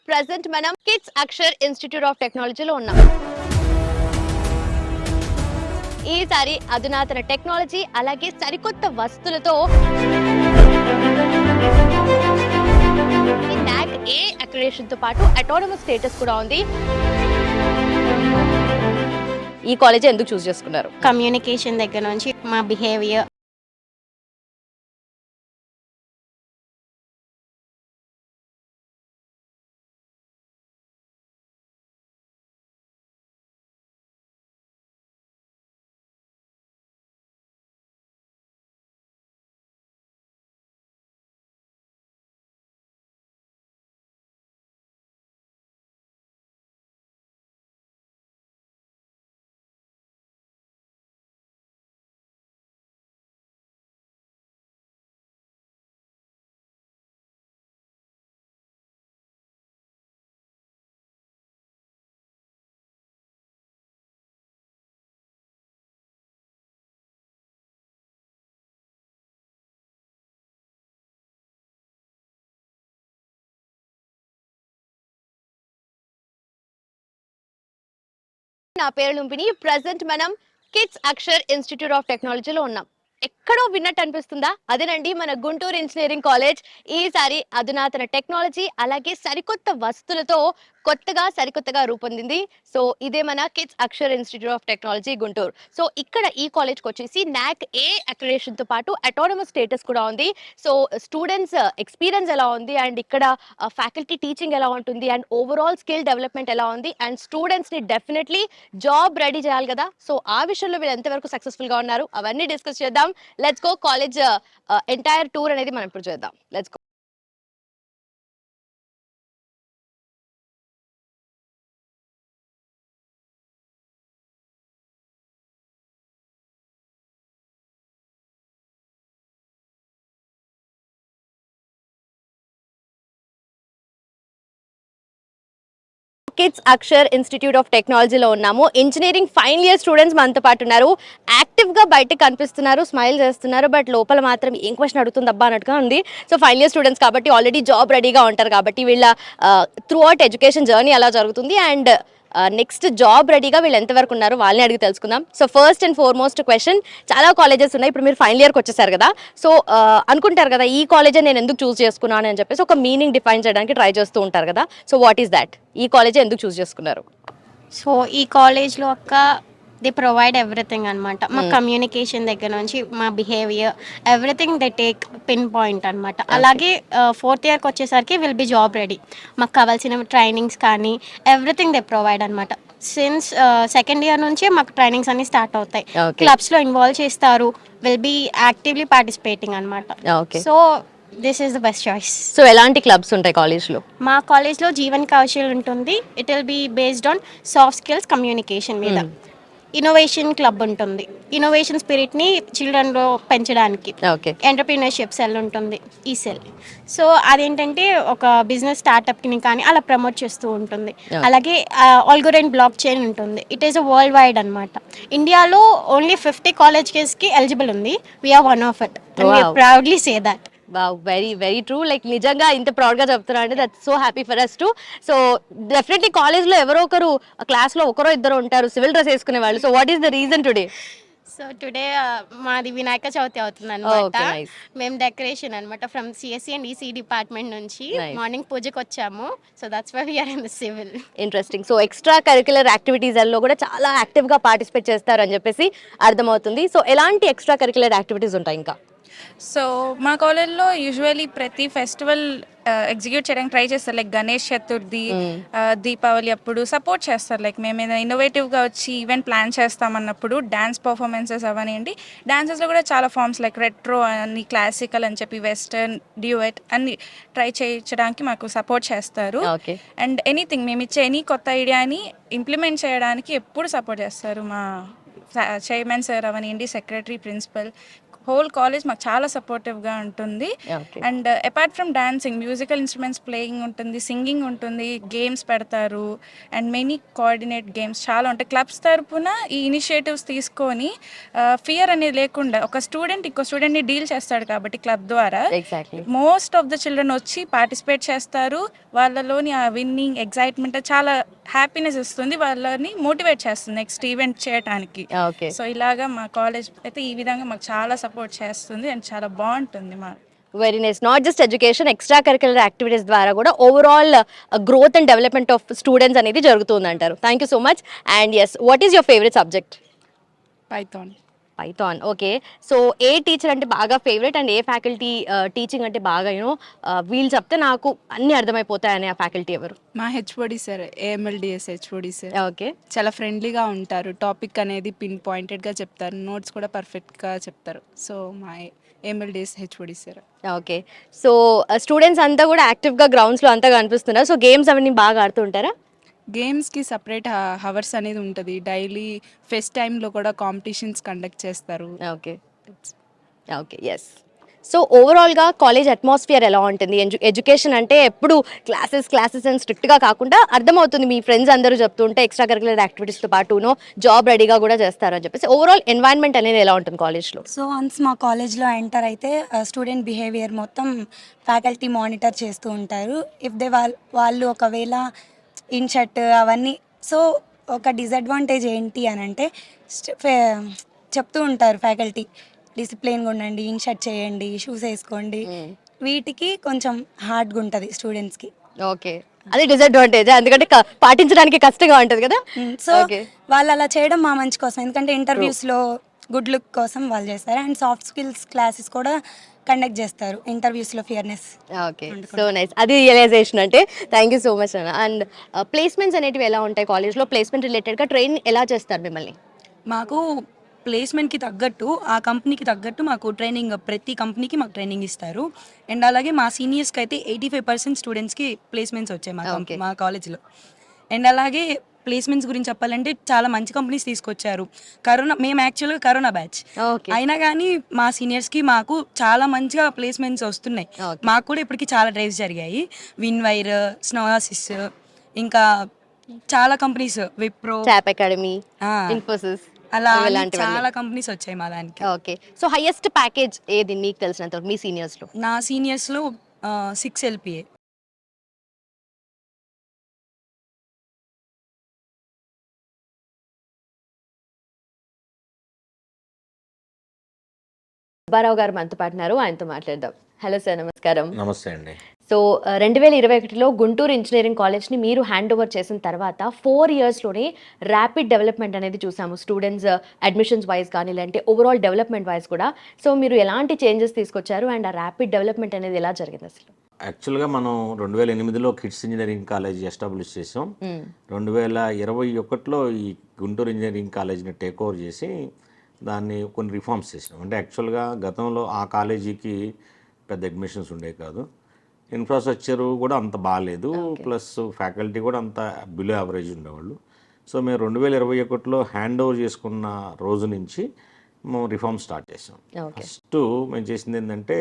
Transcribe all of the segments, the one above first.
Present మనం kids Akshar Institute of టెక్నాలజీలో ఉన్నాం. ఈసారి అధునాతన టెక్నాలజీ అలాగే సరికొత్త వస్తువులతో NAAC A అక్రిడిటేషన్ తో పాటు అటానమస్ స్టేటస్ కూడా ఉంది. ఈ కాలేజ్ ఎందుకు చూస్ చేసుకున్నారు? కమ్యూనికేషన్ దగ్గర నుంచి మా బిహేవియర్, నా పేరు లుంపిని. ప్రెజెంట్ మనం కిడ్స్ అక్షర్ ఇన్స్టిట్యూట్ ఆఫ్ టెక్నాలజీలో ఉన్నాం. ఎక్కడో విన్నట్టు అనిపిస్తుందా? అదేనండి మన గుంటూరు ఇంజనీరింగ్ కాలేజ్. ఈసారి అధునాతన టెక్నాలజీ అలాగే సరికొత్త వస్తువులతో సరికొత్తగా రూపొందింది. సో ఇదే మన KITS Akshar Institute of Technology Guntur. So ఇక్కడ ఈ కాలేజ్కి వచ్చేసి NAAC A అక్రిడిటేషన్ తో పాటు అటానమస్ స్టేటస్ కూడా ఉంది. సో స్టూడెంట్స్ ఎక్స్పీరియన్స్ ఎలా ఉంది అండ్ ఇక్కడ ఫ్యాకల్టీ టీచింగ్ ఎలా ఉంటుంది అండ్ ఓవరాల్ స్కిల్ డెవలప్మెంట్ ఎలా ఉంది అండ్ స్టూడెంట్స్ ని డెఫినెట్లీ జాబ్ రెడీ చేయాలి కదా. సో ఆ విషయంలో వీళ్ళు ఎంతవరకు సక్సెస్ఫుల్ గా ఉన్నారు అవన్నీ డిస్కస్ చేద్దాం. Let's go. College entire tour అనేది మనం ఇప్పుడు చేద్దాం. Let's go. KITS Akshar Institute of టెక్నాలజీలో ఉన్నాము. ఇంజనీరింగ్ ఫైనల్ ఇయర్ స్టూడెంట్స్ మనతో పాటు ఉన్నారు. యాక్టివ్ గా బయటకు కనిపిస్తున్నారు, స్మైల్ చేస్తున్నారు, బట్ లోపల మాత్రం ఏం క్వశ్చన్ అడుగుతుంది అబ్బా అన్నట్టుగా ఉంది. సో ఫైనల్ ఇయర్ స్టూడెంట్స్ కాబట్టి ఆల్రెడీ జాబ్ రెడీగా ఉంటారు కాబట్టి వీళ్ళ త్రూ అవుట్ ఎడ్యుకేషన్ జర్నీ ఎలా జరుగుతుంది అండ్ నెక్స్ట్ జాబ్ రెడీగా వీళ్ళు ఎంతవరకు ఉన్నారు వాళ్ళని అడిగి తెలుసుకుందాం. So first and foremost question, చాలా కాలేజెస్ ఉన్నాయి, ఇప్పుడు మీరు ఫైనల్ ఇయర్కి వచ్చేసారు కదా. సో అనుకుంటారు కదా ఈ కాలేజే నేను ఎందుకు చూస్ చేసుకున్నాను అని చెప్పేసి ఒక మీనింగ్ డిఫైన్ చేయడానికి ట్రై చేస్తూ ఉంటారు కదా. So what is that? ఈ కాలేజే ఎందుకు చూస్ చేసుకున్నారు? సో ఈ కాలేజ్లో దే ప్రొవైడ్ ఎవ్రీథింగ్ అనమాట. మా కమ్యూనికేషన్ దగ్గర నుంచి మా behaviour, everything they take pin point అనమాట. అలాగే ఫోర్త్ ఇయర్కి వచ్చేసరికి విల్ బి జాబ్ రెడీ. మాకు కావాల్సిన ట్రైనింగ్స్ కానీ ఎవ్రీథింగ్ దే ప్రొవైడ్ అనమాట. సిన్స్ సెకండ్ ఇయర్ నుంచే మాకు ట్రైనింగ్స్ అన్ని స్టార్ట్ అవుతాయి. క్లబ్స్లో ఇన్వాల్వ్ చేస్తారు, విల్ బి యాక్టివ్లీ పార్టిసిపేటింగ్ అనమాట. So this is the best choice. So ఎలాంటి క్లబ్స్ ఉంటాయి కాలేజ్లో? మా కాలేజ్లో జీవన్ కౌశల్ ఉంటుంది. It will be based on soft skills, communication మీద. ఇన్నోవేషన్ క్లబ్ ఉంటుంది, ఇన్నోవేషన్ స్పిరిట్ని చిల్డ్రన్లో పెంచడానికి. ఎంటర్ప్రీనర్షిప్ సెల్ ఉంటుంది, ఈ సెల్. సో అదేంటంటే ఒక బిజినెస్ స్టార్టప్ని కానీ అలా ప్రమోట్ చేస్తూ ఉంటుంది. అలాగే ఆల్గోరైన్ బ్లాక్ చైన్ ఉంటుంది. It is a world wide అనమాట. ఇండియాలో ఓన్లీ 50 కాలేజెస్కి ఎలిజిబుల్ ఉంది. We are one of it and we are proudly say that. Wow, very very true. Like నిజంగా ఇంత ప్రౌడ్ గా చెప్తున్నా అంటే that's so happy for us too. So definitely college లో ఎవరో ఒకరు క్లాస్ లో ఒకరో ఇద్దరు ఉంటారు సివిల్ డ్రెస్ వేసుకునే వాళ్ళు. So what is the reason today? So today మాది వినాయక చవితి అవుతుంది అనమాట. మేము డెకరేషన్ అనమాట from CSE and EC department నుంచి మార్నింగ్ పూజకి వచ్చాము. So that's why we are in the civil. Interesting. So extra curricular activities లో కూడా చాలా యాక్టివ్ గా పార్టిసిపేట్ చేస్తారు అని చెప్పేసి అర్థమవుతుంది. సో ఎలాంటి ఎక్స్ట్రా కరిక్యులర్ యాక్టివిటీస్ ఉంటాయి ఇంకా? సో మా కాలేజ్లో యూజువలీ ప్రతి ఫెస్టివల్ ఎగ్జిక్యూట్ చేయడానికి ట్రై చేస్తారు. లైక్ గణేష్ చతుర్థి, దీపావళి అప్పుడు సపోర్ట్ చేస్తారు. లైక్ మేము ఏదైనా ఇన్నోవేటివ్గా వచ్చి ఈవెంట్ ప్లాన్ చేస్తామన్నప్పుడు డ్యాన్స్ పర్ఫార్మెన్సెస్ అవనండి. డాన్సెస్లో కూడా చాలా ఫామ్స్ లైక్ రెట్రో అని, క్లాసికల్ అని చెప్పి, వెస్టర్న్, డ్యూయెట్ అన్ని ట్రై చేయించడానికి మాకు సపోర్ట్ చేస్తారు. అండ్ ఎనీథింగ్ మేము ఇచ్చే ఎనీ కొత్త ఐడియాని ఇంప్లిమెంట్ చేయడానికి ఎప్పుడు సపోర్ట్ చేస్తారు. మా చైర్మన్ సార్ అవనండి, సెక్రటరీ, ప్రిన్సిపల్, హోల్ కాలేజ్ మాకు చాలా సపోర్టివ్గా ఉంటుంది. Okay. And apart from dancing, musical instruments playing ఉంటుంది, సింగింగ్ ఉంటుంది, గేమ్స్ పెడతారు అండ్ మెనీ కోఆర్డినేట్ గేమ్స్ చాలా ఉంటాయి. క్లబ్స్ తరపున ఈ ఇనిషియేటివ్స్ తీసుకొని ఫియర్ అనేది లేకుండా ఒక స్టూడెంట్ ఇంకో స్టూడెంట్ని డీల్ చేస్తాడు కాబట్టి క్లబ్ ద్వారా Exactly. Most of the children వచ్చి పార్టిసిపేట్ చేస్తారు. వాళ్ళలోని ఆ విన్నింగ్ ఎగ్జైట్మెంట్ చాలా హ్యాపీనెస్ ఇస్తుంది, వాళ్ళని మోటివేట్ చేస్తుంది నెక్స్ట్ ఈవెంట్ చేయడానికి. Okay. సో ఇలాగా మా కాలేజ్ అయితే ఈ విధంగా మాకు చాలా సపోర్ట్ చేస్తుంది అండ్ చాలా బాగుంటుంది మా. Very nice. Not just education, extra curricular activities ద్వారా కూడా overall growth and development of students అనేది జరుగుతుంది అంటారు. Thank you so much. And yes, what is your favourite subject? Python. Python. Okay. So ఏ టీచర్ అంటే బాగా ఫేవరెట్ అండ్ ఏ faculty teaching అంటే బాగా వీళ్ళు చెప్తే నాకు అన్ని అర్థమైపోతాయని ఆ ఫ్యాకల్టీ ఎవరు? మా HOD sir, AMLDS HOD sir. Okay. చాలా ఫ్రెండ్లీగా ఉంటారు, టాపిక్ అనేది పిన్ పాయింటెడ్గా చెప్తారు, నోట్స్ కూడా పర్ఫెక్ట్గా చెప్తారు. సో మా AMLDS HOD sir. Okay. So students అంతా కూడా యాక్టివ్గా గ్రౌండ్స్లో అంతా కనిపిస్తున్నారు. సో గేమ్స్ అవన్నీ బాగా ఆడుతుంటారా? గేమ్స్కి సపరేట్ హవర్స్ అనేది ఉంటుంది. డైలీ ఫెస్ట్ టైంలో కూడా కాంపిటీషన్స్ కండక్ట్ చేస్తారు. ఓకే. ఓకే. ఎస్. సో ఓవరాల్గా కాలేజ్ అట్మాస్ఫియర్ ఎలా ఉంటుంది? ఎడ్యుకేషన్ అంటే ఎప్పుడు క్లాసెస్ అని స్ట్రిక్ట్గా కాకుండా అర్థమవుతుంది, మీ ఫ్రెండ్స్ అందరూ చెప్తుంటే ఎక్స్ట్రా కరికులర్ యాక్టివిటీస్తో పాటునో జాబ్ రెడీగా కూడా చేస్తారని చెప్పేసి ఓవరాల్ ఎన్వైరన్మెంట్ అనేది ఎలా ఉంటుంది కాలేజ్లో? సో వన్స్ మా కాలేజ్లో ఎంటర్ అయితే స్టూడెంట్ బిహేవియర్ మొత్తం ఫ్యాకల్టీ మానిటర్ చేస్తూ ఉంటారు. ఇఫ్ దే వాళ్ళు ఒకవేళ ఇన్ షర్ట్ అవన్నీ, సో ఒక డిసడ్వాంటేజ్ ఏంటి అని అంటే చెప్తూ ఉంటారు ఫ్యాకల్టీ, డిసిప్లిన్గా ఉండండి, ఇన్ షర్ట్ చేయండి, షూస్ వేసుకోండి. వీటికి కొంచెం హార్డ్గా ఉంటుంది స్టూడెంట్స్కి. ఓకే. అది డిసడ్వాంటేజ్, ఎందుకంటే పాటించడానికి కష్టంగా ఉంటుంది కదా. సో వాళ్ళు అలా చేయడం మా మంచి కోసం, ఎందుకంటే ఇంటర్వ్యూస్లో గుడ్ లుక్ కోసం వాళ్ళు చేస్తారు. అండ్ సాఫ్ట్ స్కిల్స్ క్లాసెస్ కూడా కండక్ట్ చేస్తారు ఇంటర్వ్యూస్లో, ఫియర్నెస్. ఓకే. So nice. అది రియలైజేషన్ అంటే. థ్యాంక్ యూ సో మచ్ అన్న. అండ్ ప్లేస్మెంట్స్ అనేటివి ఎలా ఉంటాయి కాలేజ్లో? ప్లేస్మెంట్ రిలేటెడ్గా ట్రైన్ ఎలా చేస్తారు మిమ్మల్ని? మాకు ప్లేస్మెంట్కి తగ్గట్టు, ఆ కంపెనీకి తగ్గట్టు మాకు ట్రైనింగ్, ప్రతి కంపెనీకి మాకు ట్రైనింగ్ ఇస్తారు. అండ్ అలాగే మా సీనియర్స్కి అయితే 85% స్టూడెంట్స్కి ప్లేస్మెంట్స్ వచ్చాయి మా కాలేజ్లో. అండ్ అలాగే ప్లేస్మెంట్స్ గురించి చెప్పాలంటే చాలా మంచి కంపెనీస్ తీసుకొచ్చారు. మేము యాక్చువల్గా కరోనా బ్యాచ్ అయినా కానీ మా సీనియర్స్కి మాకు చాలా మంచిగా ప్లేస్మెంట్స్ వస్తున్నాయి. మాకు కూడా ఇప్పటికి చాలా డ్రైవ్స్ జరిగాయి. విన్వైర్, స్నోయాసిస్, ఇంకా చాలా కంపెనీస్, విప్రో, చాప్ అకాడమీ, ఇన్ఫోసిస్, అలా చాలా కంపెనీస్ వచ్చాయి మా దానికి. ఓకే. సో హైయెస్ట్ ప్యాకేజ్ ఏది మీకు తెలిసినంత మీ సీనియర్స్లో? నా సీనియర్స్లో 6 LPA. సుబ్బారావు గారు మనతో పాటున్నారు, ఆయనతో మాట్లాడదాం. హలో సార్, నమస్కారం. నమస్తే అండి. సో 2021లో గుంటూరు ఇంజనీరింగ్ కాలేజ్ని మీరు హ్యాండ్ ఓవర్ చేసిన తర్వాత 4 ఇయర్స్లోనే ర్యాపిడ్ డెవలప్మెంట్ అనేది చూసాము. స్టూడెంట్స్ అడ్మిషన్స్ వైజ్ కానీ, లేదంటే ఓవరాల్ డెవలప్మెంట్ వైజ్ కూడా. సో మీరు ఎలాంటి చేంజెస్ తీసుకొచ్చారు అండ్ ఆ ర్యాపిడ్ డెవలప్మెంట్ అనేది ఎలా జరిగింది అసలు? యాక్చువల్గా మనం 2008లో కిడ్స్ ఇంజనీరింగ్ కాలేజ్ ఎస్టాబ్లిష్ చేసాం. 2021లో ఈ గుంటూరు ఇంజనీరింగ్ కాలేజ్ని టేక్ ఓవర్ చేసి దాన్ని కొన్ని రిఫార్మ్స్ చేసినాం. అంటే యాక్చువల్గా గతంలో ఆ కాలేజీకి పెద్ద అడ్మిషన్స్ ఉండేవి కాదు, ఇన్ఫ్రాస్ట్రక్చర్ కూడా అంత బాగాలేదు, ప్లస్ ఫ్యాకల్టీ కూడా అంత బిలో యావరేజ్ ఉండేవాళ్ళు. సో మేము 2021లో హ్యాండ్ ఓవర్ చేసుకున్న రోజు నుంచి మేము రిఫార్మ్ స్టార్ట్ చేసాం. ఫస్ట్ మేము చేసింది ఏంటంటే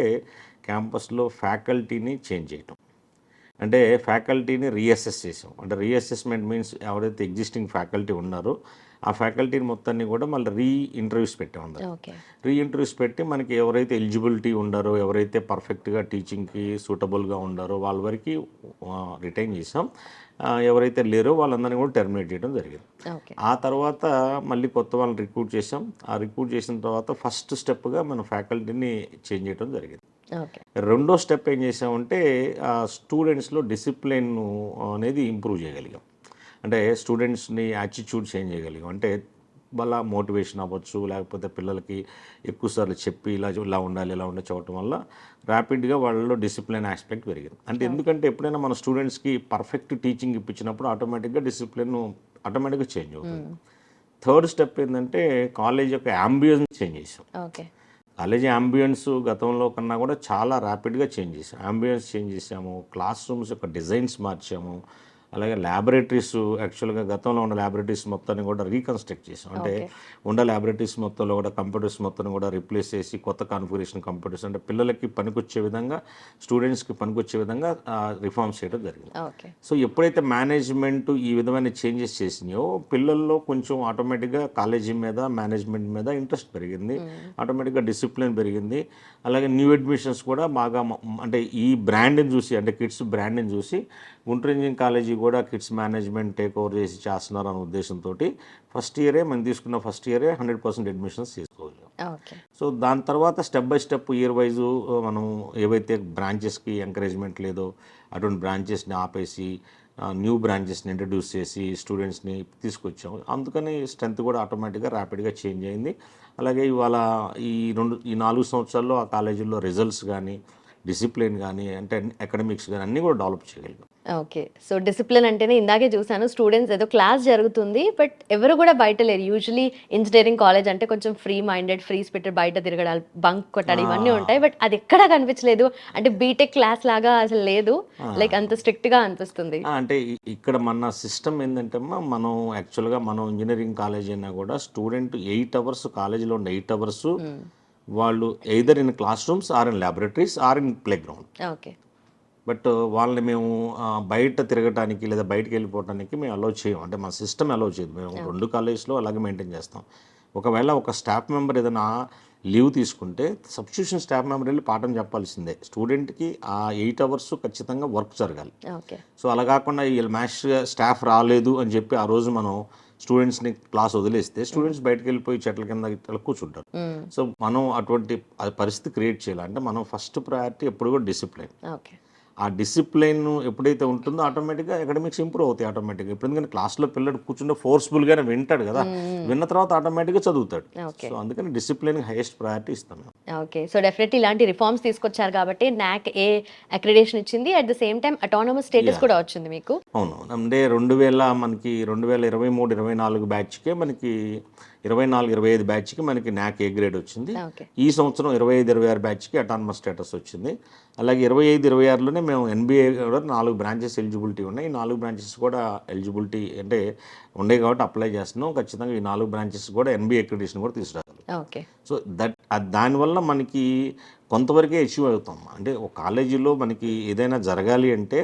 క్యాంపస్లో ఫ్యాకల్టీని చేంజ్ చేయటం. అంటే ఫ్యాకల్టీని రీఅసెస్ చేసాం. అంటే రీఅసెస్మెంట్ మీన్స్ ఎవరైతే ఎగ్జిస్టింగ్ ఫ్యాకల్టీ ఉన్నారో ఆ ఫ్యాకల్టీని మొత్తాన్ని కూడా మళ్ళీ ఇంటర్వ్యూస్ పెట్టాం. ఇంటర్వ్యూస్ పెట్టి మనకి ఎవరైతే ఎలిజిబిలిటీ ఉండారో, ఎవరైతే పర్ఫెక్ట్గా టీచింగ్కి సూటబుల్గా ఉండారో వాళ్ళ వరకు రిటైన్ చేసాం. ఎవరైతే లేరో వాళ్ళందరినీ కూడా టెర్మినేట్ చేయడం జరిగింది. ఆ తర్వాత మళ్ళీ కొత్త వాళ్ళని రిక్రూట్ చేసాం. ఆ రిక్రూట్ చేసిన తర్వాత ఫస్ట్ స్టెప్గా మనం ఫ్యాకల్టీని చేంజ్ చేయడం జరిగింది. రెండో స్టెప్ ఏం చేసామంటే స్టూడెంట్స్లో డిసిప్లిన్ అనేది ఇంప్రూవ్ చేయగలిగాం. అంటే స్టూడెంట్స్ని యాటిట్యూడ్ చేంజ్ చేయగలిగాం. అంటే వాళ్ళ మోటివేషన్ అవ్వచ్చు, లేకపోతే పిల్లలకి ఎక్కువసార్లు చెప్పి ఇలా ఉండాలి చెప్పడం వల్ల ర్యాపిడ్గా వాళ్ళలో డిసిప్లిన్ ఆస్పెక్ట్ పెరిగింది. అంటే ఎందుకంటే ఎప్పుడైనా మన స్టూడెంట్స్కి పర్ఫెక్ట్ టీచింగ్ ఇప్పించినప్పుడు ఆటోమేటిక్గా డిసిప్లిన్ ఆటోమేటిక్గా చేంజ్ అవుతుంది. థర్డ్ స్టెప్ ఏంటంటే కాలేజ్ యొక్క అంబియన్స్ చేంజ్ చేసాం. కాలేజీ అంబియన్స్ గతంలో కన్నా కూడా చాలా ర్యాపిడ్గా చేంజ్ చేసాం. అంబియన్స్ చేంజ్ చేసాము, క్లాస్ రూమ్స్ యొక్క డిజైన్స్ మార్చాము, అలాగే ల్యాబొరేటరీస్ యాక్చువల్గా గతంలో ఉన్న ల్యాబొరేటరీస్ మొత్తాన్ని కూడా రీకన్స్ట్రక్ట్ చేసాం. అంటే ఉన్న ల్యాబొరేటరీస్ మొత్తంలో కూడా కంప్యూటర్స్ మొత్తాన్ని కూడా రీప్లేస్ చేసి కొత్త కాన్ఫిగరేషన్ కంప్యూటర్స్ అంటే పిల్లలకి పనికొచ్చే విధంగా స్టూడెంట్స్కి పనికొచ్చే విధంగా రిఫార్మ్స్ చేయడం జరిగింది. ఓకే. సో ఎప్పుడైతే మేనేజ్మెంట్ ఈ విధమైన చేంజెస్ చేసినాయో పిల్లల్లో కొంచెం ఆటోమేటిక్గా కాలేజీ మీద మేనేజ్మెంట్ మీద ఇంట్రెస్ట్ పెరిగింది, ఆటోమేటిక్గా డిసిప్లిన్ పెరిగింది. అలాగే న్యూ అడ్మిషన్స్ కూడా బాగా అంటే ఈ బ్రాండ్ని చూసి అంటే కిడ్స్ బ్రాండ్ని చూసి గుంటూరు ఇంజనీరింగ్ కాలేజీ కూడా కిడ్స్ మేనేజ్మెంట్ టేక్ ఓవర్ చేసి చేస్తున్నారు అనే ఉద్దేశంతో ఫస్ట్ ఇయరే మనం తీసుకున్న ఫస్ట్ ఇయరే 100% అడ్మిషన్స్ తీసుకోగలిగాం. ఓకే. సో దాని తర్వాత step by step year wise మనం ఏవైతే బ్రాంచెస్కి ఎంకరేజ్మెంట్ లేదో అటువంటి బ్రాంచెస్ని ఆపేసి న్యూ బ్రాంచెస్ని ఇంట్రడ్యూస్ చేసి స్టూడెంట్స్ని తీసుకొచ్చాం. అందుకని స్ట్రెంత్ కూడా ఆటోమేటిక్గా ర్యాపిడ్గా చేంజ్ అయింది. అలాగే ఇవాళ ఈ 4 సంవత్సరాల్లో ఆ కాలేజీల్లో రిజల్ట్స్ కానీ డిసిప్లిన్ కానీ అంటే అకాడమిక్స్ కానీ అన్నీ కూడా డెవలప్ చేయగలిగాం. ఓకే. సో డిసిప్లిన్ అంటేనే ఇందాకే చూసాను స్టూడెంట్స్ ఏదో క్లాస్ జరుగుతుంది బట్ ఎవరు కూడా బయట లేరు. యూజువలీ ఇంజనీరింగ్ కాలేజ్ అంటే కొంచెం ఫ్రీ మైండెడ్ ఫ్రీ స్పిరిటెడ్ బయట తిరగడాలు బంక్ కొట్టాలి ఇవన్నీ ఉంటాయి బట్ అది ఎక్కడా కనిపించలేదు. అంటే బీటెక్ క్లాస్ లాగా అసలు లేదు, లైక్ అంత స్ట్రిక్ట్ గా అనిపిస్తుంది. అంటే ఇక్కడ మన సిస్టమ్ ఏంటంటే మనం యాక్చువల్గా మనం ఇంజనీరింగ్ కాలేజ్ అయినా కూడా స్టూడెంట్ 8 అవర్స్ కాలేజీలో ఉండే 8 అవర్స్ వాళ్ళు either in classrooms or in laboratories or in playground. Okay. But వాళ్ళని మేము బయట తిరగటానికి లేదా బయటకు వెళ్ళిపోవడానికి మేము అలౌ చేయం. అంటే మా సిస్టమ్ అలౌ చేయదు. మేము 2 కాలేజ్లో అలాగే మెయింటైన్ చేస్తాం. ఒకవేళ ఒక స్టాఫ్ మెంబర్ ఏదైనా లీవ్ తీసుకుంటే సబ్స్టిట్యూషన్ స్టాఫ్ మెంబర్ వెళ్ళి పాఠం చెప్పాల్సిందే. స్టూడెంట్కి ఆ 8 అవర్స్ ఖచ్చితంగా వర్క్ జరగాలి. ఓకే. సో అలా కాకుండా ఈ మ్యాథ్స్ స్టాఫ్ రాలేదు అని చెప్పి ఆ రోజు మనం స్టూడెంట్స్ని క్లాస్ వదిలేస్తే స్టూడెంట్స్ బయటకు వెళ్ళిపోయి చెట్ల కింద ఇట్లా కూర్చుంటారు. సో మనం అటువంటి పరిస్థితి క్రియేట్ చేయాలి. అంటే మనం ఫస్ట్ ప్రయారిటీ ఎప్పుడు కూడా డిసిప్లిన్. ఓకే. ఆ డిసిప్లైన్ ఎప్పుడైతే ఉంటుందో ఆటోమేటిక్గా అకాడమిక్స్ ఇంప్రూవ్ అవుతాయి ఆటోమేటిక్గా. ఇప్పుడు ఎందుకంటే క్లాస్లో పిల్లడు కూర్చుంటే ఫోర్స్ఫుల్గానే వింటాడు కదా, విన్న తర్వాత ఆటోమేటిక్గా చదువుతాడు. సో అందుకని డిసిప్లిన్ హైయెస్ట్ ప్రయారిటీ ఇస్తాం. ఓకే. సో డెఫినెట్లీ ఇలాంటి రిఫార్మ్స్ తీసుకొచ్చారు కాబట్టి నాక్ ఏ అక్రిడేషన్ ఇచ్చింది, at the same time autonomous status కూడా వచ్చింది మీకు. అవును. అంటే 2023-24 బ్యాచ్కే మనకి 24-25 బ్యాచ్కి మనకి నాక్ ఏ గ్రేడ్ వచ్చింది. ఈ సంవత్సరం 25-26 బ్యాచ్కి అటానమస్ స్టేటస్ వచ్చింది. అలాగే 25-26లోనే మేము NBA కూడా 4 బ్రాంచెస్ ఎలిజిబిలిటీ ఉన్నాయి. ఈ 4 బ్రాంచెస్ కూడా ఎలిజిబిలిటీ అంటే ఉండే కాబట్టి అప్లై చేస్తున్నాం. ఖచ్చితంగా ఈ 4 బ్రాంచెస్ కూడా NBA అక్రిడిటేషన్ కూడా తీసుకురావాలి. ఓకే. సో దానివల్ల మనకి కొంతవరకే అచీవ్ అవుతాం. అంటే ఒక కాలేజీలో మనకి ఏదైనా జరగాలి అంటే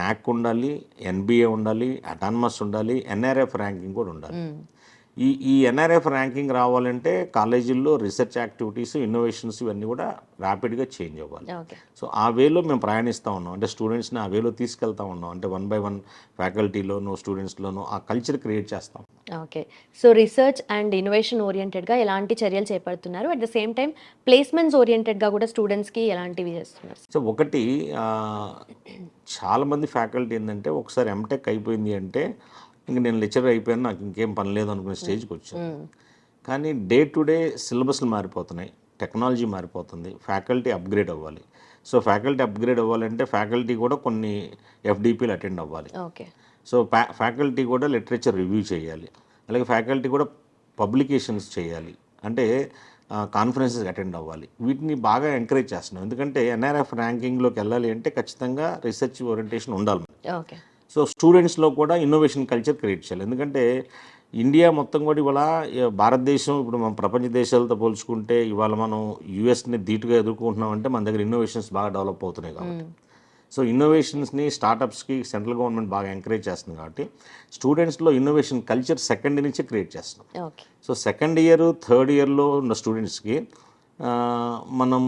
నాక్ ఉండాలి, NBA ఉండాలి, అటానమస్ ఉండాలి, NRF ర్యాంకింగ్ కూడా ఉండాలి. ఈ NRF ర్యాంకింగ్ రావాలంటే కాలేజీల్లో రీసెర్చ్ యాక్టివిటీస్ ఇన్నోవేషన్స్ ఇవన్నీ కూడా ర్యాపిడ్గా చేంజ్ అవ్వాలి. సో ఆ వేలో మేము ప్రయాణిస్తూ ఉన్నాం. అంటే స్టూడెంట్స్ని ఆ వేలో తీసుకెళ్తా ఉన్నాం. అంటే 1 by 1 ఫ్యాకల్టీలోను స్టూడెంట్స్లోనూ ఆ కల్చర్ క్రియేట్ చేస్తాం. Okay. So research and innovation ఓరియంటెడ్గా ఎలాంటి చర్యలు చేపడుతున్నారు, at the same time placements ఓరియంటెడ్గా కూడా స్టూడెంట్స్కి ఎలాంటివి చేస్తున్నారు? సో ఒకటి చాలామంది ఫ్యాకల్టీ ఏంటంటే ఒకసారి ఎంటెక్ అయిపోయింది అంటే ఇంక నేను లెక్చరర్ అయిపోయాను, నాకు ఇంకేం పని లేదు అనుకునే స్టేజ్కి వచ్చాను. కానీ డే టు డే సిలబస్లు మారిపోతున్నాయి, టెక్నాలజీ మారిపోతుంది, ఫ్యాకల్టీ అప్గ్రేడ్ అవ్వాలి. సో ఫ్యాకల్టీ అప్గ్రేడ్ అవ్వాలంటే ఫ్యాకల్టీ కూడా కొన్ని FDPలు అటెండ్ అవ్వాలి. ఓకే. సో ఫ్యాకల్టీ కూడా లిటరేచర్ రివ్యూ చేయాలి. అలాగే ఫ్యాకల్టీ కూడా పబ్లికేషన్స్ చేయాలి. అంటే కాన్ఫరెన్సెస్ అటెండ్ అవ్వాలి. వీటిని బాగా ఎంకరేజ్ చేస్తున్నాం. ఎందుకంటే NRF ర్యాంకింగ్లోకి వెళ్ళాలి అంటే ఖచ్చితంగా రీసెర్చ్ ఓరియంటేషన్ ఉండాలి. ఓకే. సో స్టూడెంట్స్లో కూడా ఇన్నోవేషన్ కల్చర్ క్రియేట్ చేయాలి. ఎందుకంటే ఇండియా మొత్తం కూడా ఇవాళ భారతదేశం ఇప్పుడు మన ప్రపంచ దేశాలతో పోల్చుకుంటే ఇవాళ మనం యూఎస్ని ధీటుగా ఎదుర్కొంటున్నామంటే మన దగ్గర ఇన్నోవేషన్స్ బాగా డెవలప్ అవుతున్నాయి కాబట్టి. సో ఇన్నోవేషన్స్ని స్టార్టప్స్కి సెంట్రల్ గవర్నమెంట్ బాగా ఎంకరేజ్ చేస్తుంది కాబట్టి స్టూడెంట్స్లో ఇన్నోవేషన్ కల్చర్ సెకండ్ నుంచి క్రియేట్ చేస్తున్నాం. సో సెకండ్ ఇయర్ థర్డ్ ఇయర్లో ఉన్న స్టూడెంట్స్కి మనం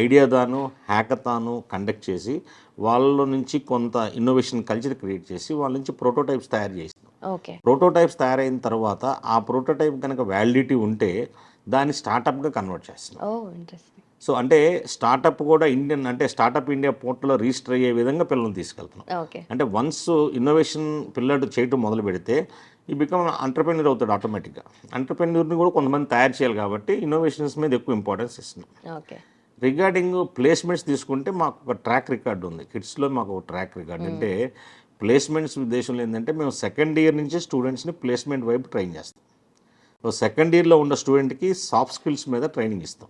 ఐడియాదాను హ్యాకథాను కండక్ట్ చేసి వాళ్ళ నుంచి కొంత ఇన్నోవేషన్ కల్చర్ క్రియేట్ చేసి వాళ్ళ నుంచి ప్రోటోటైప్స్ తయారు చేసినాం. ప్రోటోటైప్స్ తయారైన తర్వాత ఆ ప్రోటోటైప్ కనుక వ్యాలిడిటీ ఉంటే దాన్ని స్టార్టప్గా కన్వర్ట్ చేస్తున్నాం. సో అంటే స్టార్టప్ కూడా స్టార్టప్ ఇండియా పోర్టల్లో రిజిస్టర్ అయ్యే విధంగా పిల్లల్ని తీసుకెళ్తున్నాం. అంటే వన్స్ ఇన్నోవేషన్ పిల్లడు చేయటం మొదలు పెడితే ఈ బికమ్ ఎంటర్‌ప్రెన్యూర్ అవుతాడు ఆటోమేటిక్గా. ఎంటర్‌ప్రెన్యూర్ని కూడా కొంతమంది తయారు చేయాలి కాబట్టి ఇన్నోవేషన్స్ మీద ఎక్కువ ఇంపార్టెన్స్ ఇస్తున్నాం. రిగార్డింగ్ ప్లేస్మెంట్స్ తీసుకుంటే మాకు ఒక ట్రాక్ రికార్డు ఉంది. కిడ్స్లో మాకు ఒక ట్రాక్ రికార్డ్. అంటే ప్లేస్మెంట్స్ ఉద్దేశంలో ఏంటంటే మేము సెకండ్ ఇయర్ నుంచి స్టూడెంట్స్ని ప్లేస్మెంట్ వైపు ట్రైన్ చేస్తాం. సో సెకండ్ ఇయర్లో ఉన్న స్టూడెంట్కి సాఫ్ట్ స్కిల్స్ మీద ట్రైనింగ్ ఇస్తాం.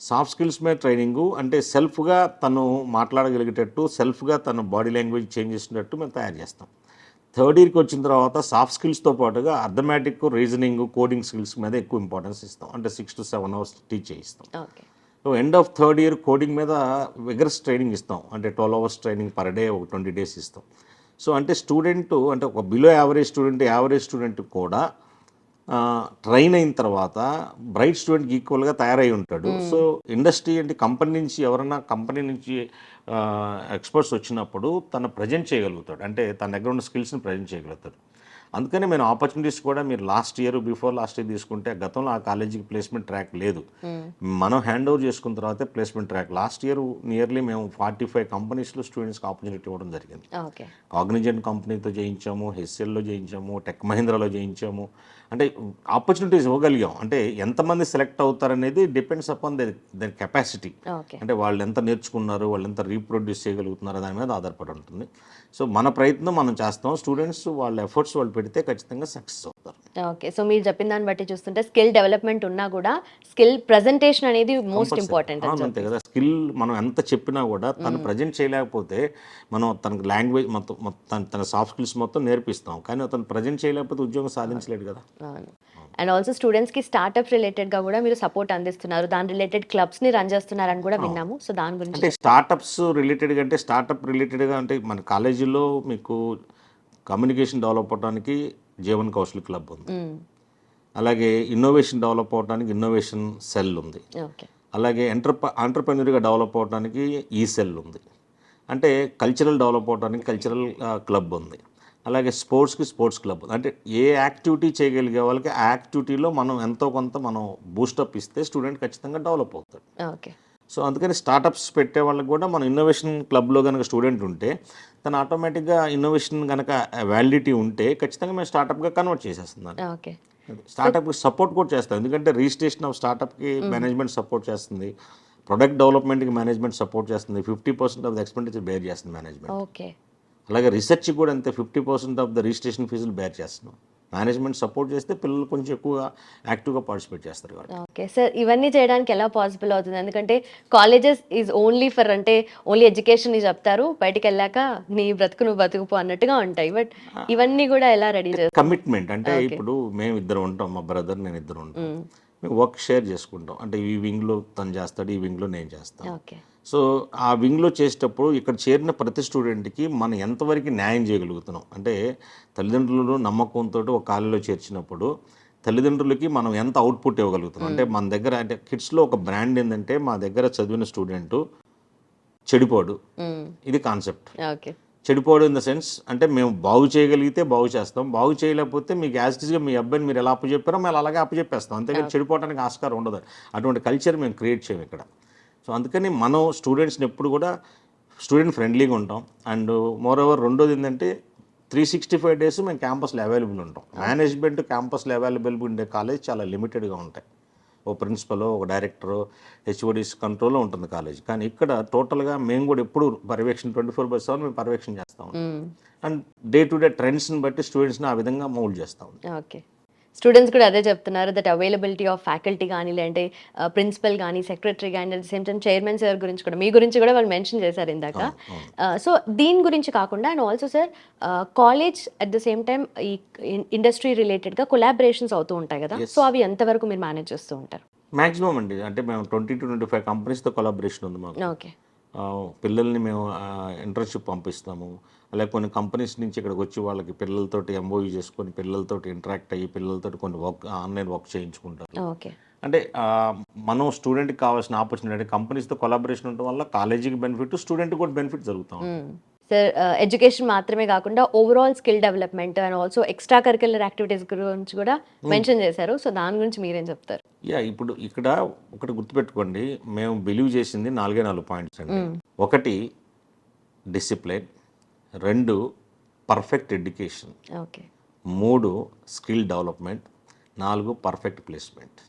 సాఫ్ట్ స్కిల్స్ మీద ట్రైనింగు అంటే సెల్ఫ్గా తను మాట్లాడగలిగేటట్టు, సెల్ఫ్గా తన బాడీ లాంగ్వేజ్ చేంజ్ చేసినట్టు మేము తయారు చేస్తాం. థర్డ్ ఇయర్కి వచ్చిన తర్వాత సాఫ్ట్ స్కిల్స్తో పాటుగా అర్థమెటిక్, రీజనింగ్, కోడింగ్ స్కిల్స్ మీద ఎక్కువ ఇంపార్టెన్స్ ఇస్తాం. అంటే 6 to 7 hours టీచ్ చేయిస్తాం. Okay. So end of third year coding మీద విగరస్ ట్రైనింగ్ ఇస్తాం. అంటే 12 hours ట్రైనింగ్ పర్ డే, ఒక 20 days ఇస్తాం. సో అంటే స్టూడెంట్ అంటే ఒక బిలో యావరేజ్ స్టూడెంట్ కూడా ట్రైన్ అయిన తర్వాత బ్రైట్ స్టూడెంట్కి ఈక్వల్గా తయారై ఉంటాడు. సో ఇండస్ట్రీ అంటే కంపెనీ నుంచి ఎక్స్పర్ట్స్ వచ్చినప్పుడు తను ప్రజెంట్ చేయగలుగుతాడు. అంటే తన దగ్గర ఉన్న స్కిల్స్ని ప్రజెంట్ చేయగలుగుతాడు. అందుకని నేను ఆపర్చునిటీస్ కూడా మీరు బిఫోర్ లాస్ట్ ఇయర్ తీసుకుంటే గతంలో ఆ కాలేజీకి ప్లేస్మెంట్ ట్రాక్ లేదు. మనం హ్యాండ్ ఓవర్ చేసుకున్న తర్వాతే placement track. Last year nearly మేము 45 కంపెనీస్లో స్టూడెంట్స్కి ఆపర్చునిటీ ఇవ్వడం జరిగింది. కాగ్నిజెంట్ కంపెనీతో చేయించాము, హెచ్సిఎల్లో చేయించాము, టెక్ మహీంద్రాలో చేయించాము. అంటే ఆపర్చునిటీస్ ఇవ్వగలిగాం. అంటే ఎంతమంది సెలెక్ట్ అవుతారనేది డిపెండ్స్ అపాన్ దర్ కెపాసిటీ. అంటే వాళ్ళు ఎంత నేర్చుకున్నారు, వాళ్ళు ఎంత రీప్రొడ్యూస్ చేయగలుగుతున్నారు దాని మీద ఆధారపడి ఉంటుంది. సో మన ప్రయత్నం మనం చేస్తాం. స్టూడెంట్స్ వాళ్ళ ఎఫర్ట్స్ వాళ్ళు పెడితే ఖచ్చితంగా సక్సెస్ అవుతారు. ఓకే. సో మీరు చెప్పిన దాన్ని బట్టి చూస్తుంటే స్కిల్ డెవలప్మెంట్ ఉన్నా కూడా స్కిల్ ప్రెజెంటేషన్ అనేది మోస్ట్ ఇంపార్టెంట్. అంతే కదా, స్కిల్ మనం ఎంత చెప్పినా కూడా తను ప్రజెంట్ చేయలేకపోతే మనం తనకు లాంగ్వేజ్ మొత్తం తన సాఫ్ట్ స్కిల్స్ మొత్తం నేర్పిస్తాం, కానీ అతను ప్రజెంట్ చేయలేకపోతే ఉద్యోగం సాధించలేడు కదా. అండ్ ఆల్సో స్టూడెంట్స్కి స్టార్ట్అప్ రిలేటెడ్గా కూడా మీరు సపోర్ట్ అందిస్తున్నారు, దాని రిలేటెడ్ క్లబ్స్ని రన్ చేస్తున్నారని కూడా విన్నాము. సో దాని గురించి అంటే స్టార్టప్ రిలేటెడ్గా అంటే మన కాలేజీలో మీకు కమ్యూనికేషన్ డెవలప్ అవడానికి జీవన్ కౌశల్ క్లబ్ ఉంది. అలాగే ఇన్నోవేషన్ డెవలప్ అవడానికి ఇన్నోవేషన్ సెల్ ఉంది. అలాగే ఎంటర్ప్రెన్యూర్గా డెవలప్ అవడానికి ఈ సెల్ ఉంది. అంటే కల్చరల్ డెవలప్ అవడానికి కల్చరల్ క్లబ్ ఉంది. అలాగే స్పోర్ట్స్ క్లబ్. అంటే ఏ యాక్టివిటీ చేయగలిగే వాళ్ళకి ఆ యాక్టివిటీలో మనం ఎంతో కొంత మనం బూస్టప్ ఇస్తే స్టూడెంట్ ఖచ్చితంగా డెవలప్ అవుతాడు. ఓకే. సో అందుకని స్టార్టప్స్ పెట్టే వాళ్ళకి కూడా మనం ఇన్నోవేషన్ క్లబ్లో కనుక స్టూడెంట్ ఉంటే తను ఆటోమేటిక్గా ఇన్నోవేషన్ కనుక వ్యాలిడిటీ ఉంటే ఖచ్చితంగా మేము స్టార్టప్గా కన్వర్ట్ చేసేస్తున్నాం. ఓకే. స్టార్టప్కి సపోర్ట్ కూడా చేస్తాం. ఎందుకంటే రిజిస్ట్రేషన్ ఆఫ్ స్టార్టప్కి మేనేజ్మెంట్ సపోర్ట్ చేస్తుంది, ప్రొడక్ట్ డెవలప్మెంట్కి మేనేజ్మెంట్ సపోర్ట్ చేస్తుంది, 50% ఆఫ్ ద ఎక్స్పెండిచర్ బేర్ చేస్తుంది మేనేజ్మెంట్. ఓకే. అలాగే రీసెర్చ్ కూడా అంతే, 50% ఆఫ్ ద రిజిస్ట్రేషన్ ఫీజులు బేర్ చేస్తున్నాం. మేనేజ్మెంట్ సపోర్ట్ చేస్తే పిల్లలు కొంచెం ఎక్కువగా యాక్టివ్గా పార్టిసిపేట్ చేస్తారు కాబట్టి. ఓకే సార్, ఇవన్నీ చేయడానికి ఎలా పాసిబుల్ అవుతుంది? ఎందుకంటే కాలేజెస్ ఈజ్ ఓన్లీ ఎడ్యుకేషన్ చెప్తారు, బయటికి వెళ్ళాక నీ బ్రతుకు నువ్వు బతుకుపో అన్నట్టుగా ఉంటాయి. బట్ ఇవన్నీ కూడా ఎలా రెడీ చేస్తారు? కమిట్మెంట్ అంటే ఇప్పుడు మేము ఇద్దరు ఉంటాం, మా బ్రదర్ నేను ఇద్దరు ఉంటాం. మేము వర్క్ షేర్ చేసుకుంటాం. అంటే ఈ వింగ్లో తను చేస్తాడు, ఈ వింగ్లో నేను చేస్తాను. ఓకే. సో ఆ వింగ్లో చేసేటప్పుడు ఇక్కడ చేరిన ప్రతి స్టూడెంట్కి మనం ఎంతవరకు న్యాయం చేయగలుగుతున్నాం అంటే తల్లిదండ్రులు నమ్మకంతో ఒక కాలేజీలో చేర్చినప్పుడు తల్లిదండ్రులకి మనం ఎంత అవుట్పుట్ ఇవ్వగలుగుతున్నాం. అంటే మన దగ్గర అంటే కిడ్స్లో ఒక బ్రాండ్ ఏంటంటే మా దగ్గర చదివిన స్టూడెంట్ చెడిపోడు, ఇది కాన్సెప్ట్. ఓకే. చెడిపోవడం ఇన్ ద సెన్స్ అంటే మేము బాగు చేయగలిగితే బాగు చేస్తాం, బాగు చేయలేకపోతే మీకు యాజిటీస్గా మీ అబ్బాయిని మీరు ఎలా అప్పచెప్పారో మేము అలాగే అప్పచెప్పేస్తాం. అంతేగాని చెడిపోవడానికి ఆస్కారం ఉండదు. అటువంటి కల్చర్ మేము క్రియేట్ చేయము ఇక్కడ. సో అందుకని మనం స్టూడెంట్స్ని ఎప్పుడు కూడా స్టూడెంట్ ఫ్రెండ్లీగా ఉంటాం. అండ్ మోర్ ఓవర్ రెండోది ఏంటంటే 365 days మేము క్యాంపస్లో అవైలబుల్ ఉంటాం. మేనేజ్మెంట్ క్యాంపస్లో అవైలబుల్ ఉండే కాలేజ్ చాలా లిమిటెడ్గా ఉంటాయి. ఓ ప్రిన్సిపల్, ఒక డైరెక్టరు, హెచ్ఓడిస్ కంట్రోల్లో ఉంటుంది కాలేజ్. కానీ ఇక్కడ టోటల్గా మేము కూడా ఎప్పుడు పర్యవేక్షణ 24/7 మేము పర్యవేక్షణ చేస్తాం. అండ్ డే టు డే ట్రెండ్స్ని బట్టి స్టూడెంట్స్ని ఆ విధంగా మౌల్డ్ చేస్తాం. ఓకే. స్టూడెంట్స్ కూడా అదే చెప్తున్నారు, దట్ అవైలబిలిటీ ఆఫ్ ఫ్యాకల్టీ కానీ, లేదంటే ప్రిన్సిపల్ కానీ, సెక్రటరీ కానీ, at the same time chairman sir గురించి కూడా, మీ గురించి కూడా వాళ్ళు మెన్షన్ చేశారు ఇందాక. సో దీని గురించి కాకుండా and also sir college at the same time ఈ ఇండస్ట్రీ రిలేటెడ్గా కొలాబరేషన్స్ అవుతూ ఉంటాయి కదా, సో అవి ఎంతవరకు మీరు మేనేజ్ చేస్తూ ఉంటారు? మ్యాక్సిమం అండి, అంటే మేము 20 to 25 కంపెనీస్తో కొలాబరేషన్ ఉంది మాకు. ఓకే. పిల్లల్ని మేము ఇంటర్న్షిప్ పంపిస్తాము. అలాగే కొన్ని కంపెనీస్ నుంచి ఇక్కడికి వచ్చి వాళ్ళకి పిల్లలతోటి ఎంఓయూ చేసుకొని పిల్లలతోటి ఇంటరాక్ట్ అయ్యి పిల్లలతోటి కొన్ని ఆన్లైన్ వర్క్ చేయించుకుంటారు. ఓకే. అంటే మనం స్టూడెంట్కి కావాల్సిన ఆపర్చునిటీ అంటే కంపెనీస్తో కొలాబరేషన్ ఉండడం వల్ల కాలేజీకి బెనిఫిట్, స్టూడెంట్కి కూడా బెనిఫిట్ జరుగుతాం. సార్ ఎడ్యుకేషన్ మాత్రమే కాకుండా overall skill development and also extra curricular activities గురించి కూడా మెన్షన్ చేశారు. సో దాని గురించి మీరేం చెప్తారు? ఇప్పుడు ఇక్కడ ఒకటి గుర్తుపెట్టుకోండి, మేము బిలీవ్ చేసింది 4 పాయింట్స్ అండి. 1 discipline, 2 perfect education, 3 skill development, 4 perfect placement.